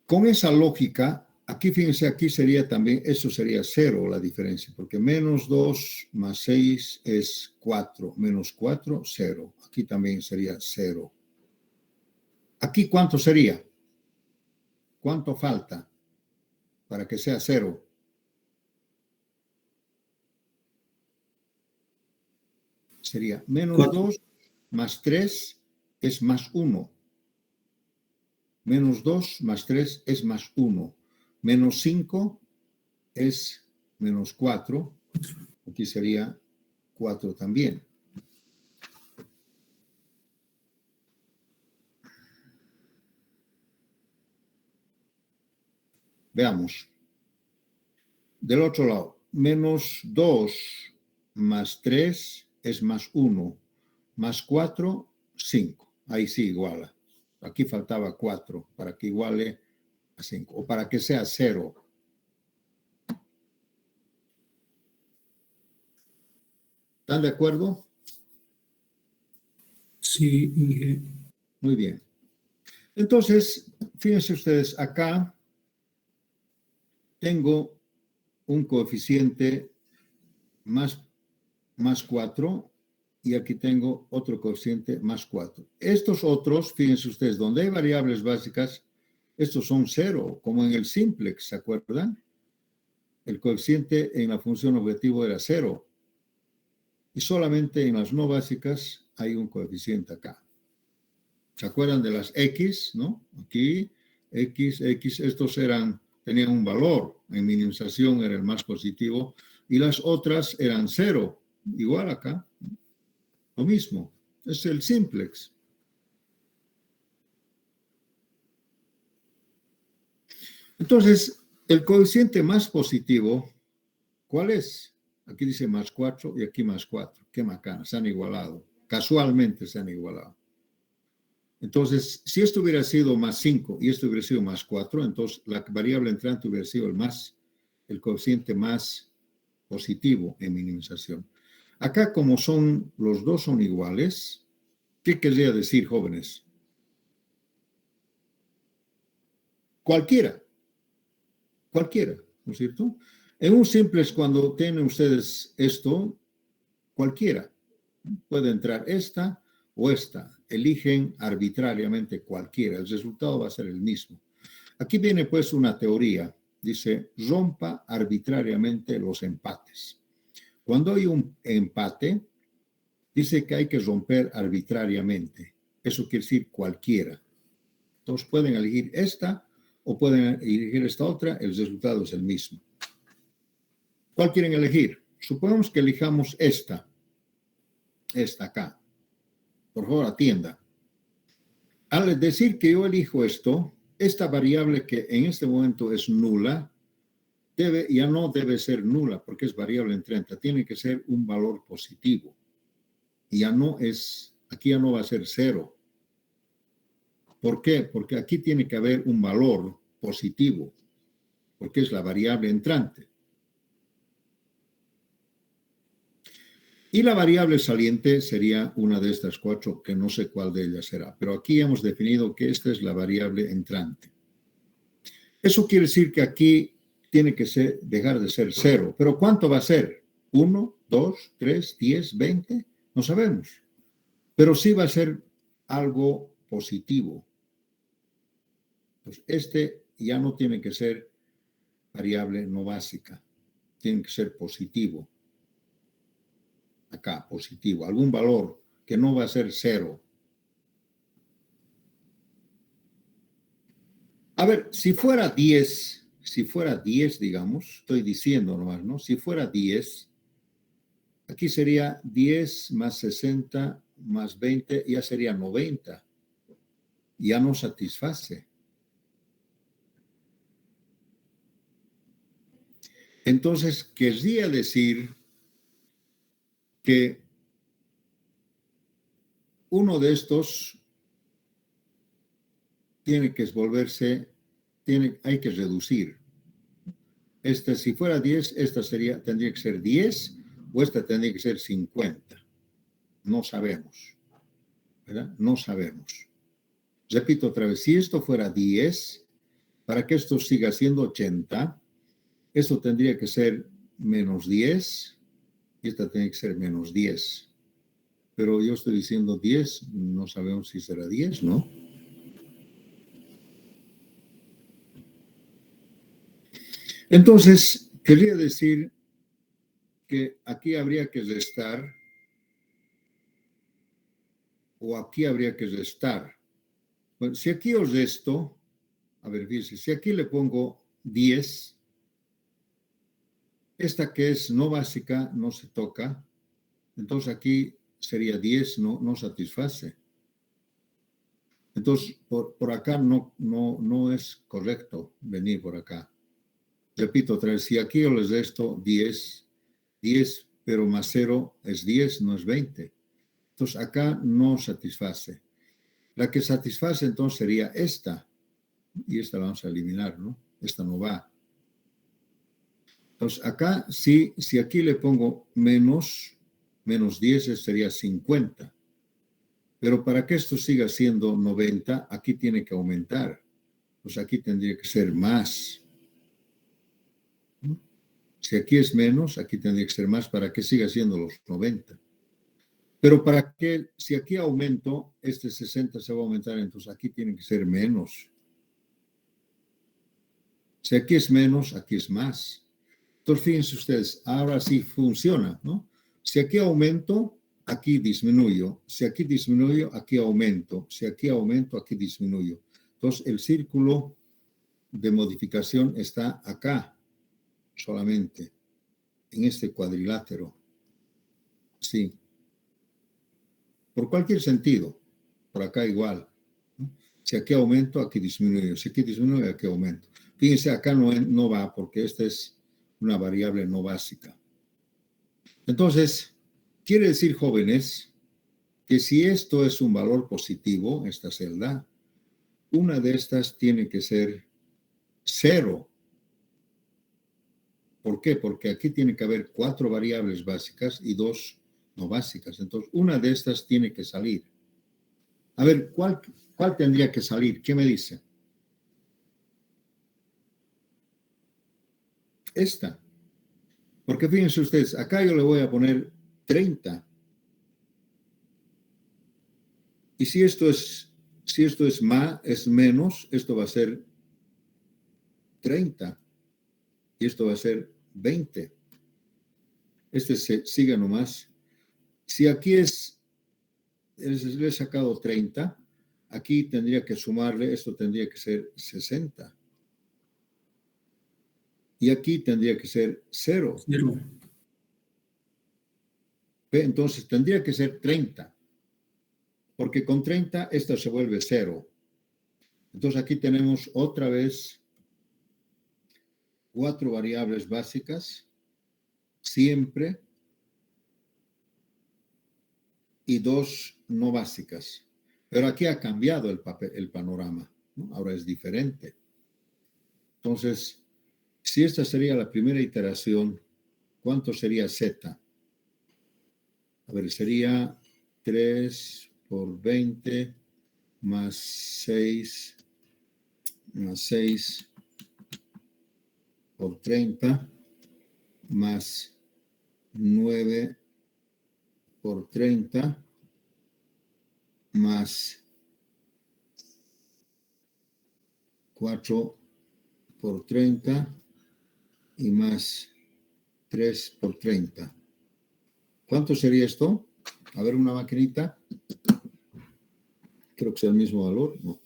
Con esa lógica, aquí fíjense, aquí sería también, eso sería 0 la diferencia, porque menos 2 más 6 es 4, menos 4, 0. Aquí también sería 0. Aquí, ¿cuánto sería? ¿Cuánto falta para que sea 0? Sería menos 2 más 3 es más 1. Menos 2 más 3 es más 1. Menos 5 es menos 4. Aquí sería 4 también. Veamos. Del otro lado, menos 2 más 3 es más 1. Más 4, 5. Ahí sí iguala. Aquí faltaba 4 para que iguale a 5. O para que sea 0. ¿Están de acuerdo? Sí, Inge. Muy bien. Entonces, fíjense ustedes, acá tengo un coeficiente más 4 y aquí tengo otro coeficiente más 4. Estos otros, fíjense ustedes, donde hay variables básicas, estos son 0, como en el simplex, ¿se acuerdan? El coeficiente en la función objetivo era 0. Y solamente en las no básicas hay un coeficiente acá. ¿Se acuerdan de las X, no? Aquí, X, estos tenían un valor. En minimización era el más positivo. Y las otras eran 0. Igual acá. Lo mismo. Es el simplex. Entonces, el coeficiente más positivo, ¿cuál es? Aquí dice más 4 y aquí más 4. Qué macana, se han igualado. Casualmente se han igualado. Entonces, si esto hubiera sido más 5 y esto hubiera sido más 4, entonces la variable entrante hubiera sido el coeficiente más positivo en minimización. Acá, como los dos son iguales, ¿qué querría decir, jóvenes? Cualquiera, ¿no es cierto? En un simplex, cuando tienen ustedes esto, cualquiera. Puede entrar esta o esta. Eligen arbitrariamente cualquiera. El resultado va a ser el mismo. Aquí viene pues una teoría. Dice, rompa arbitrariamente los empates. Cuando hay un empate, dice que hay que romper arbitrariamente. Eso quiere decir cualquiera. Entonces pueden elegir esta o pueden elegir esta otra. El resultado es el mismo. ¿Cuál quieren elegir? Supongamos que elijamos esta acá. Por favor, atienda. Al decir que yo elijo esto, esta variable que en este momento es nula, ya no debe ser nula porque es variable entrante. Tiene que ser un valor positivo. Y aquí ya no va a ser 0. ¿Por qué? Porque aquí tiene que haber un valor positivo, porque es la variable entrante. Y la variable saliente sería una de estas cuatro, que no sé cuál de ellas será, pero aquí hemos definido que esta es la variable entrante. Eso quiere decir que aquí tiene que dejar de ser 0. ¿Pero cuánto va a ser? ¿1, 2, 3, 10, 20? No sabemos. Pero sí va a ser algo positivo. Pues este ya no tiene que ser variable no básica. Tiene que ser positivo. Acá, positivo. Algún valor que no va a ser 0. A ver, si fuera 10, digamos, estoy diciendo nomás, ¿no? Si fuera 10, aquí sería 10 más 60 más 20, ya sería 90. Ya no satisface. Entonces, querría decir que uno de estos tiene que volverse, hay que reducir. Si fuera 10, tendría que ser 10 o esta tendría que ser 50. No sabemos, ¿verdad? No sabemos. Repito otra vez, si esto fuera 10, para que esto siga siendo 80, esto tendría que ser menos 10 y esta tiene que ser menos 10. Pero yo estoy diciendo 10, no sabemos si será 10, ¿no? Entonces, quería decir que aquí habría que restar o aquí habría que restar. Bueno, si aquí os resto, a ver, fíjense, si aquí le pongo 10, esta que es no básica no se toca, entonces aquí sería 10, no satisface. Entonces, por acá no es correcto venir por acá. Repito otra vez, si aquí yo les resto 10, pero más 0 es 10, no es 20. Entonces, acá no satisface. La que satisface entonces sería esta. Y esta la vamos a eliminar, ¿no? Esta no va. Entonces, acá sí, si aquí le pongo menos 10 sería 50. Pero para que esto siga siendo 90, aquí tiene que aumentar. Pues aquí tendría que ser más. Si aquí es menos, aquí tendría que ser más para que siga siendo los 90. Pero para que, si aquí aumento, este 60 se va a aumentar, entonces aquí tiene que ser menos. Si aquí es menos, aquí es más. Entonces, fíjense ustedes, ahora sí funciona, ¿no? Si aquí aumento, aquí disminuyo. Si aquí disminuyo, aquí aumento. Si aquí aumento, aquí disminuyo. Entonces, el círculo de modificación está acá, solamente, en este cuadrilátero. Sí. Por cualquier sentido. Por acá igual. ¿No? Si aquí aumento, aquí disminuyo. Si aquí disminuyo, aquí aumento. Fíjense, acá no va porque esta es una variable no básica. Entonces, quiere decir, jóvenes, que si esto es un valor positivo, esta celda, una de estas tiene que ser 0. ¿Por qué? Porque aquí tiene que haber 4 variables básicas y 2 no básicas. Entonces, una de estas tiene que salir. A ver, ¿cuál tendría que salir? ¿Qué me dice? Esta. Porque fíjense ustedes, acá yo le voy a poner 30. Y si esto es más, es menos, esto va a ser 30. Y esto va a ser 20. Sigue nomás. Si aquí le he sacado 30, aquí tendría que sumarle, esto tendría que ser 60. Y aquí tendría que ser 0. Entonces tendría que ser 30. Porque con 30 esto se vuelve 0. Entonces aquí tenemos otra vez 4 variables básicas, siempre, y 2 no básicas. Pero aquí ha cambiado el panorama, ¿no? Ahora es diferente. Entonces, si esta sería la primera iteración, ¿cuánto sería z? A ver, sería 3 por 20 más 6 por 30 más 9 por 30 más 4 por 30 y más 3 por 30. ¿Cuánto sería esto? A ver, una maquinita. Creo que sea el mismo valor. No.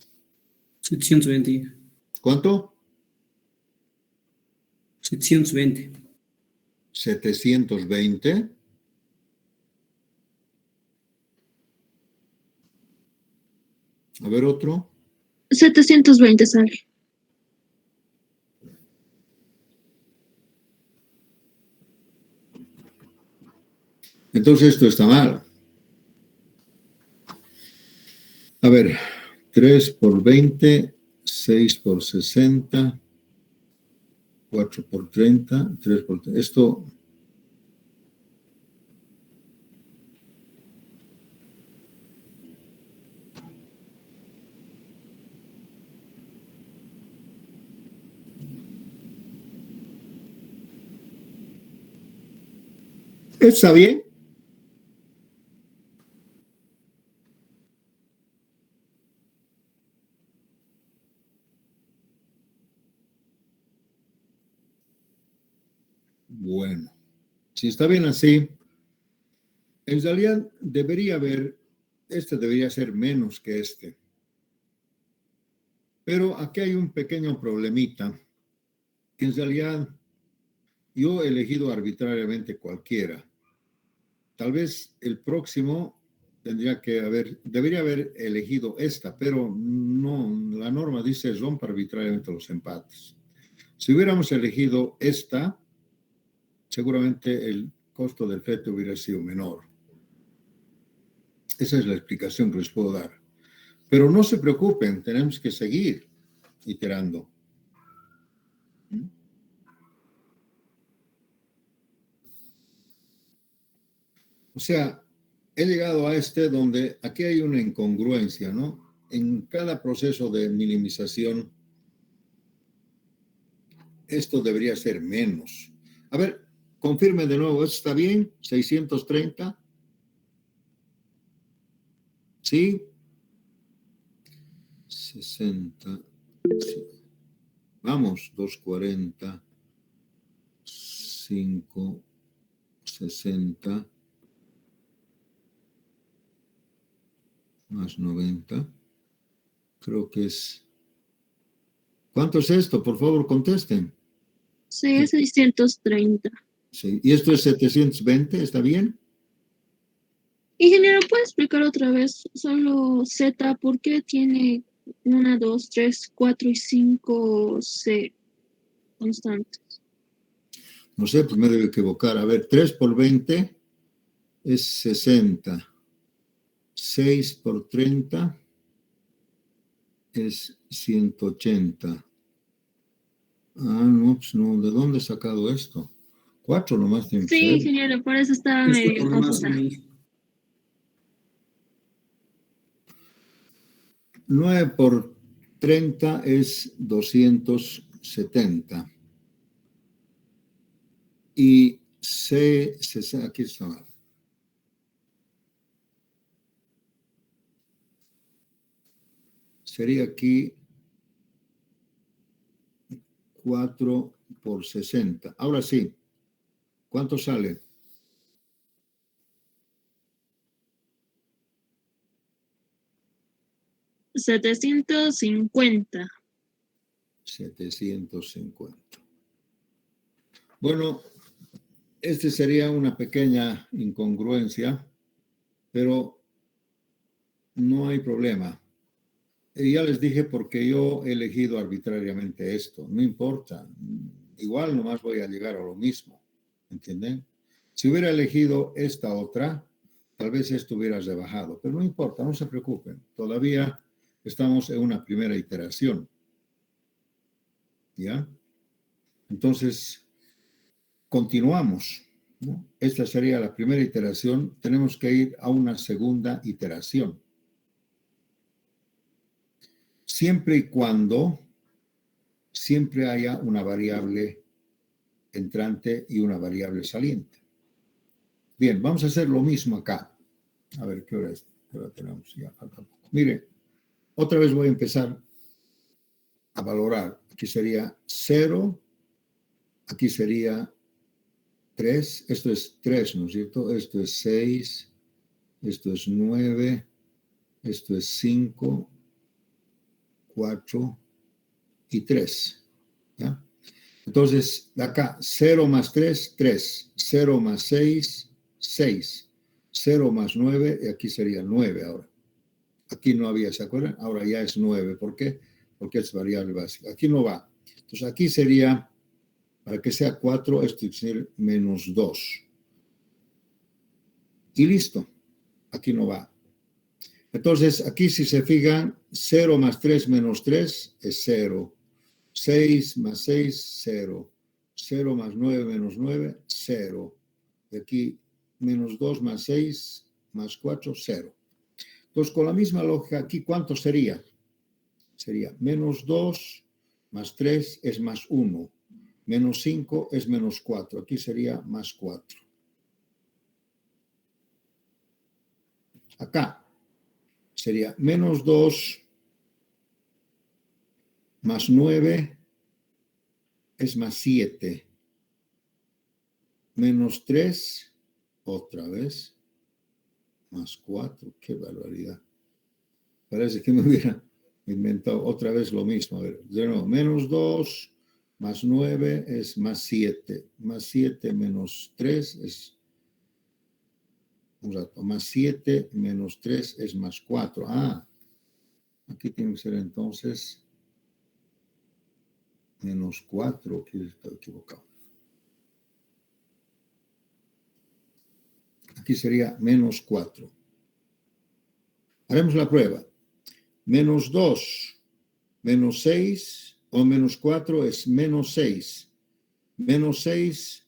720. ¿Cuánto? 720. 720. A ver, otro. 720 sale. Entonces esto está mal. A ver, 3 por 20, 6 por 60, 4 por 30, 3 por 30. Esto... ¿Está bien? Bueno, si está bien así, en realidad debería haber, este debería ser menos que este. Pero aquí hay un pequeño problemita, que en realidad yo he elegido arbitrariamente cualquiera. Tal vez el próximo debería haber elegido esta, pero no, la norma dice rompa arbitrariamente los empates. Si hubiéramos elegido esta, seguramente el costo del flete hubiera sido menor. Esa es la explicación que les puedo dar. Pero no se preocupen, tenemos que seguir iterando. O sea, he llegado a donde aquí hay una incongruencia, ¿no? En cada proceso de minimización, esto debería ser menos. A ver, confirme de nuevo, ¿esto está bien? 630. ¿Sí? 60. Sí. Vamos, 240, 5, 60, más 90. Creo que es... ¿Cuánto es esto? Por favor, contesten. Sí, es 630. Sí. ¿Y esto es 720? ¿Está bien? Ingeniero, ¿puede explicar otra vez solo Z? ¿Por qué tiene 1, 2, 3, 4 y 5 C constantes? No sé, pues me debo equivocar. A ver, 3 por 20 es 60. 6 por 30 es 180. Ah, no, pues no. ¿De dónde he sacado esto? 4 nomás tiene que Sí, ser. ingeniero, por eso estaba Esto medio por demás, confusa. mi. 9 por 30 es 270. Y aquí está. Sería aquí 4 por 60. Ahora sí, ¿cuánto sale? 750. 750. Bueno, este sería una pequeña incongruencia, pero no hay problema. Y ya les dije porque yo he elegido arbitrariamente esto. No importa. Igual nomás voy a llegar a lo mismo. ¿Entienden? Si hubiera elegido esta otra, tal vez esto hubiera rebajado, pero no importa, no se preocupen. Todavía estamos en una primera iteración. ¿Ya? Entonces, continuamos, ¿no? Esta sería la primera iteración. Tenemos que ir a una segunda iteración. Siempre y cuando siempre haya una variable entrante y una variable saliente. Bien, vamos a hacer lo mismo acá. A ver, ¿qué hora es? ¿Qué hora tenemos? Ya falta poco. Mire, otra vez voy a empezar a valorar. Aquí sería 0, aquí sería 3, esto es 3, ¿no es cierto? Esto es 6, esto es 9, esto es 5, 4 y 3. ¿Ya? Entonces, de acá, 0 más 3, 3. 0 más 6, 6. 0 más 9, y aquí sería 9 ahora. Aquí no había, ¿se acuerdan? Ahora ya es 9. ¿Por qué? Porque es variable básica. Aquí no va. Entonces, aquí sería, para que sea 4, esto tiene que ser menos 2. Y listo. Aquí no va. Entonces, aquí si se fijan, 0 más 3 menos 3 es 0. 6 más 6, 0. 0 más 9 menos 9, 0. Y aquí, menos 2 más 6 más 4, 0. Entonces, con la misma lógica, aquí, ¿cuánto sería? Sería menos 2 más 3 es más 1. Menos 5 es menos 4. Aquí sería más 4. Acá sería menos 2 más 9 es más 7. Menos 3, otra vez, más 4. ¡Qué barbaridad! Parece que me hubiera inventado otra vez lo mismo. A ver, de nuevo, menos 2 más 9 es más 7. Más 7 menos 3 es... Un rato, más 7 menos 3 es más 4. Ah, aquí tiene que ser entonces menos 4. Aquí estoy equivocado. Aquí sería menos 4. Haremos la prueba. Menos 2, menos 6 o menos 4 es menos 6. Menos 6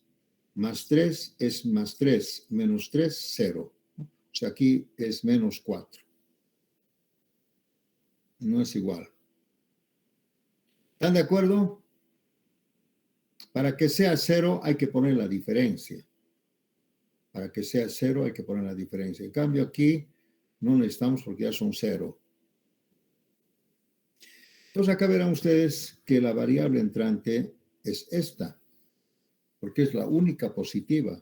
más 3 es más 3. Menos 3, 0. O sea, aquí es menos 4. No es igual. ¿Están de acuerdo? Para que sea 0 hay que poner la diferencia. Para que sea 0 hay que poner la diferencia. En cambio aquí no necesitamos porque ya son 0. Entonces acá verán ustedes que la variable entrante es esta, porque es la única positiva.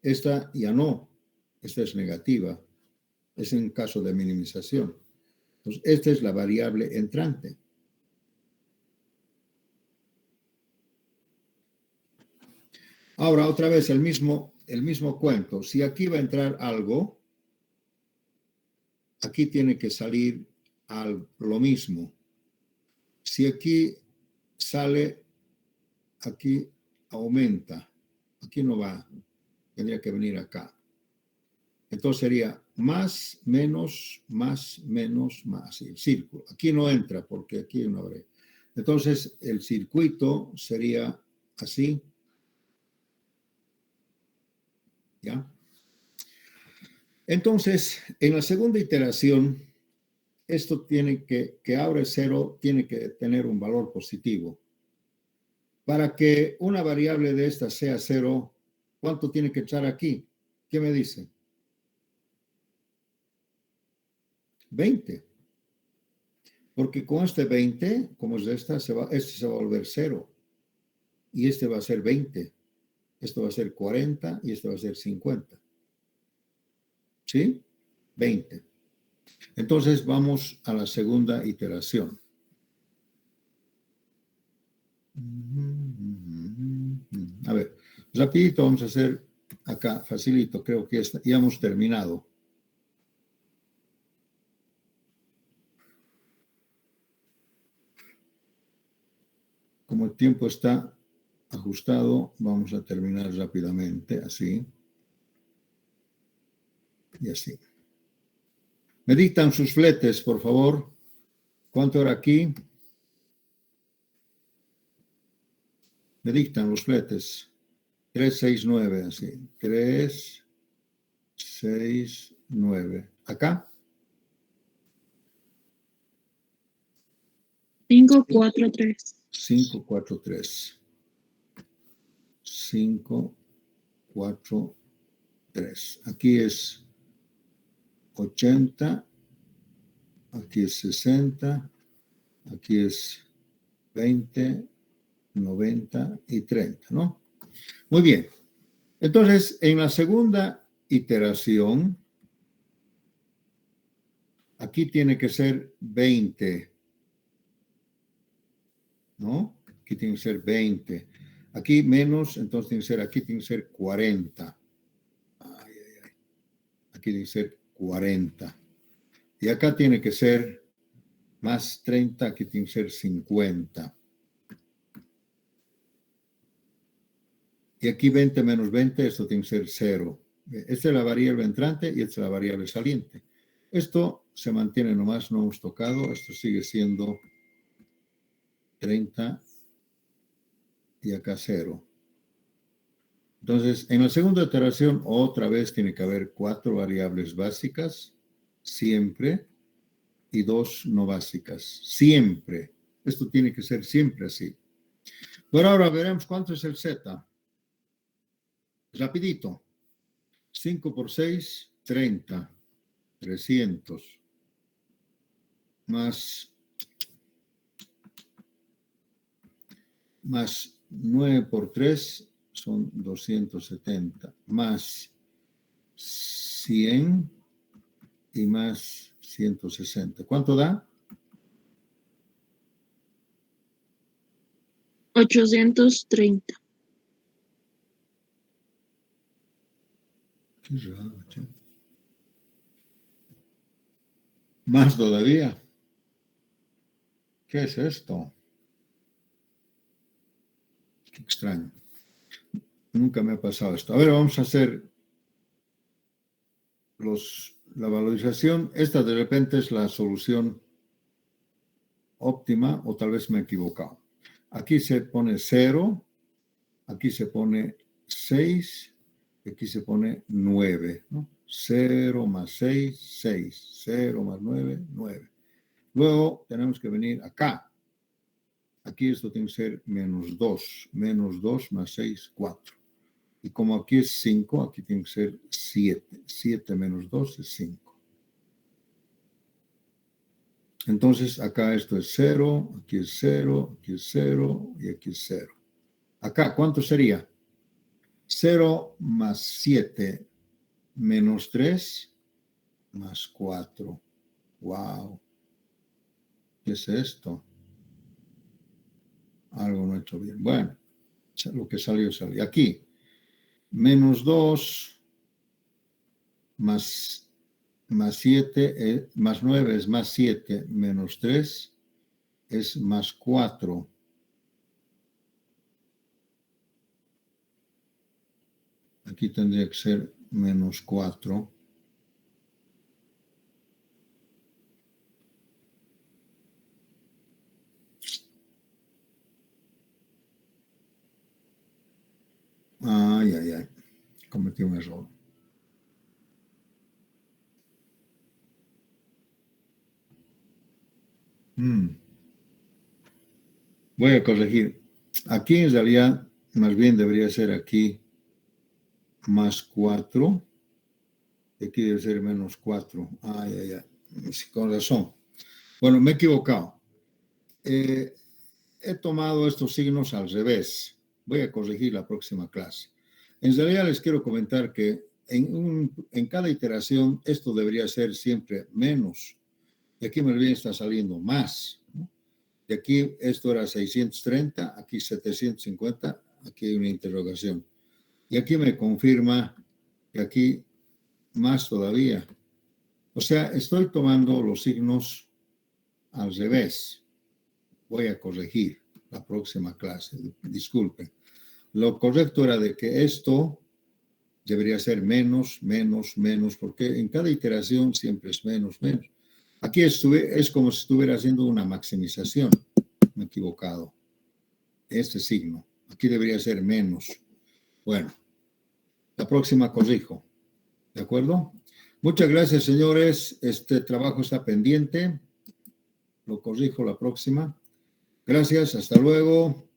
Esta ya no, esta es negativa. Es en caso de minimización. Entonces esta es la variable entrante. Ahora otra vez el mismo cuento. Si aquí va a entrar algo, aquí tiene que salir lo mismo. Si aquí sale, aquí aumenta. Aquí no va. Tendría que venir acá. Entonces sería más, menos, más, menos, más. El círculo. Aquí no entra porque aquí no habrá. Entonces el circuito sería así. ¿Ya? Entonces, en la segunda iteración, esto tiene que ahora es 0, tiene que tener un valor positivo. Para que una variable de esta sea 0, ¿cuánto tiene que echar aquí? ¿Qué me dice? 20. Porque con este 20, como es de esta, este se va a volver 0. Y este va a ser 20. Esto va a ser 40 y este va a ser 50. ¿Sí? 20. Entonces vamos a la segunda iteración. A ver, rapidito vamos a hacer acá, facilito, creo que ya hemos terminado. Como el tiempo está ajustado, vamos a terminar rápidamente, así. y así. Me dictan sus fletes, por favor. ¿Cuánto era aquí? Me dictan los fletes. 369, así. 369. ¿Acá? 543. 543. 543. Aquí es 80. Aquí es 60. Aquí es 20, 90 y 30, ¿no? Muy bien. Entonces, en la segunda iteración, aquí tiene que ser 20, ¿no? Aquí tiene que ser 20. Aquí menos, entonces tiene que ser, aquí tiene que ser 40. Ay, ay, ay. Aquí tiene que ser 40. Y acá tiene que ser más 30, aquí tiene que ser 50. Y aquí 20 menos 20, esto tiene que ser 0. Esta es la variable entrante y esta es la variable saliente. Esto se mantiene nomás, no hemos tocado. Esto sigue siendo 30 y acá 0. Entonces, en la segunda iteración, otra vez tiene que haber 4 variables básicas, siempre, y 2 no básicas, siempre. Esto tiene que ser siempre así. Pero ahora veremos cuánto es el Z. Rapidito. 5 por 6, 30. 300. Más 9 por 3 son 270. Más 100 y más 160. ¿Cuánto da? 830. Qué raro, che. Más todavía. ¿Qué es esto? Qué extraño. Nunca me ha pasado esto. A ver, vamos a hacer la valorización. Esta de repente es la solución óptima o tal vez me he equivocado. Aquí se pone 0, aquí se pone 6, aquí se pone 9, ¿no? 0 más 6, 6. 0 más 9, 9. Luego tenemos que venir acá. Aquí esto tiene que ser menos 2. Menos 2 más 6, 4. Y como aquí es 5, aquí tiene que ser 7. 7 menos 2 es 5. Entonces, acá esto es 0, aquí es 0, aquí es 0 y aquí es 0. Acá, ¿cuánto sería? 0 más 7 menos 3 más 4. ¡Wow! ¿Qué es esto? Algo no he hecho bien. Bueno, lo que salió, salió. Aquí, menos 2 más 7, más 9 es más 7, menos 3 es más 4. Aquí tendría que ser menos 4. Ay, ay, ay. Cometí un error. Voy a corregir. Aquí en realidad, más bien debería ser aquí más 4. Aquí debe ser menos 4. Ay, ay, ay. Sí, con razón. Bueno, me he equivocado. He tomado estos signos al revés. Voy a corregir la próxima clase. En realidad les quiero comentar que en cada iteración esto debería ser siempre menos. Y aquí más bien está saliendo más, ¿no? Y aquí esto era 630, aquí 750, aquí hay una interrogación. Y aquí me confirma que aquí más todavía. O sea, estoy tomando los signos al revés. Voy a corregir la próxima clase. Disculpen. Lo correcto era de que esto debería ser menos, menos, menos, porque en cada iteración siempre es menos, menos. Aquí es como si estuviera haciendo una maximización. Me he equivocado. Este signo. Aquí debería ser menos. Bueno, la próxima corrijo. ¿De acuerdo? Muchas gracias, señores. Este trabajo está pendiente. Lo corrijo la próxima. Gracias. Hasta luego.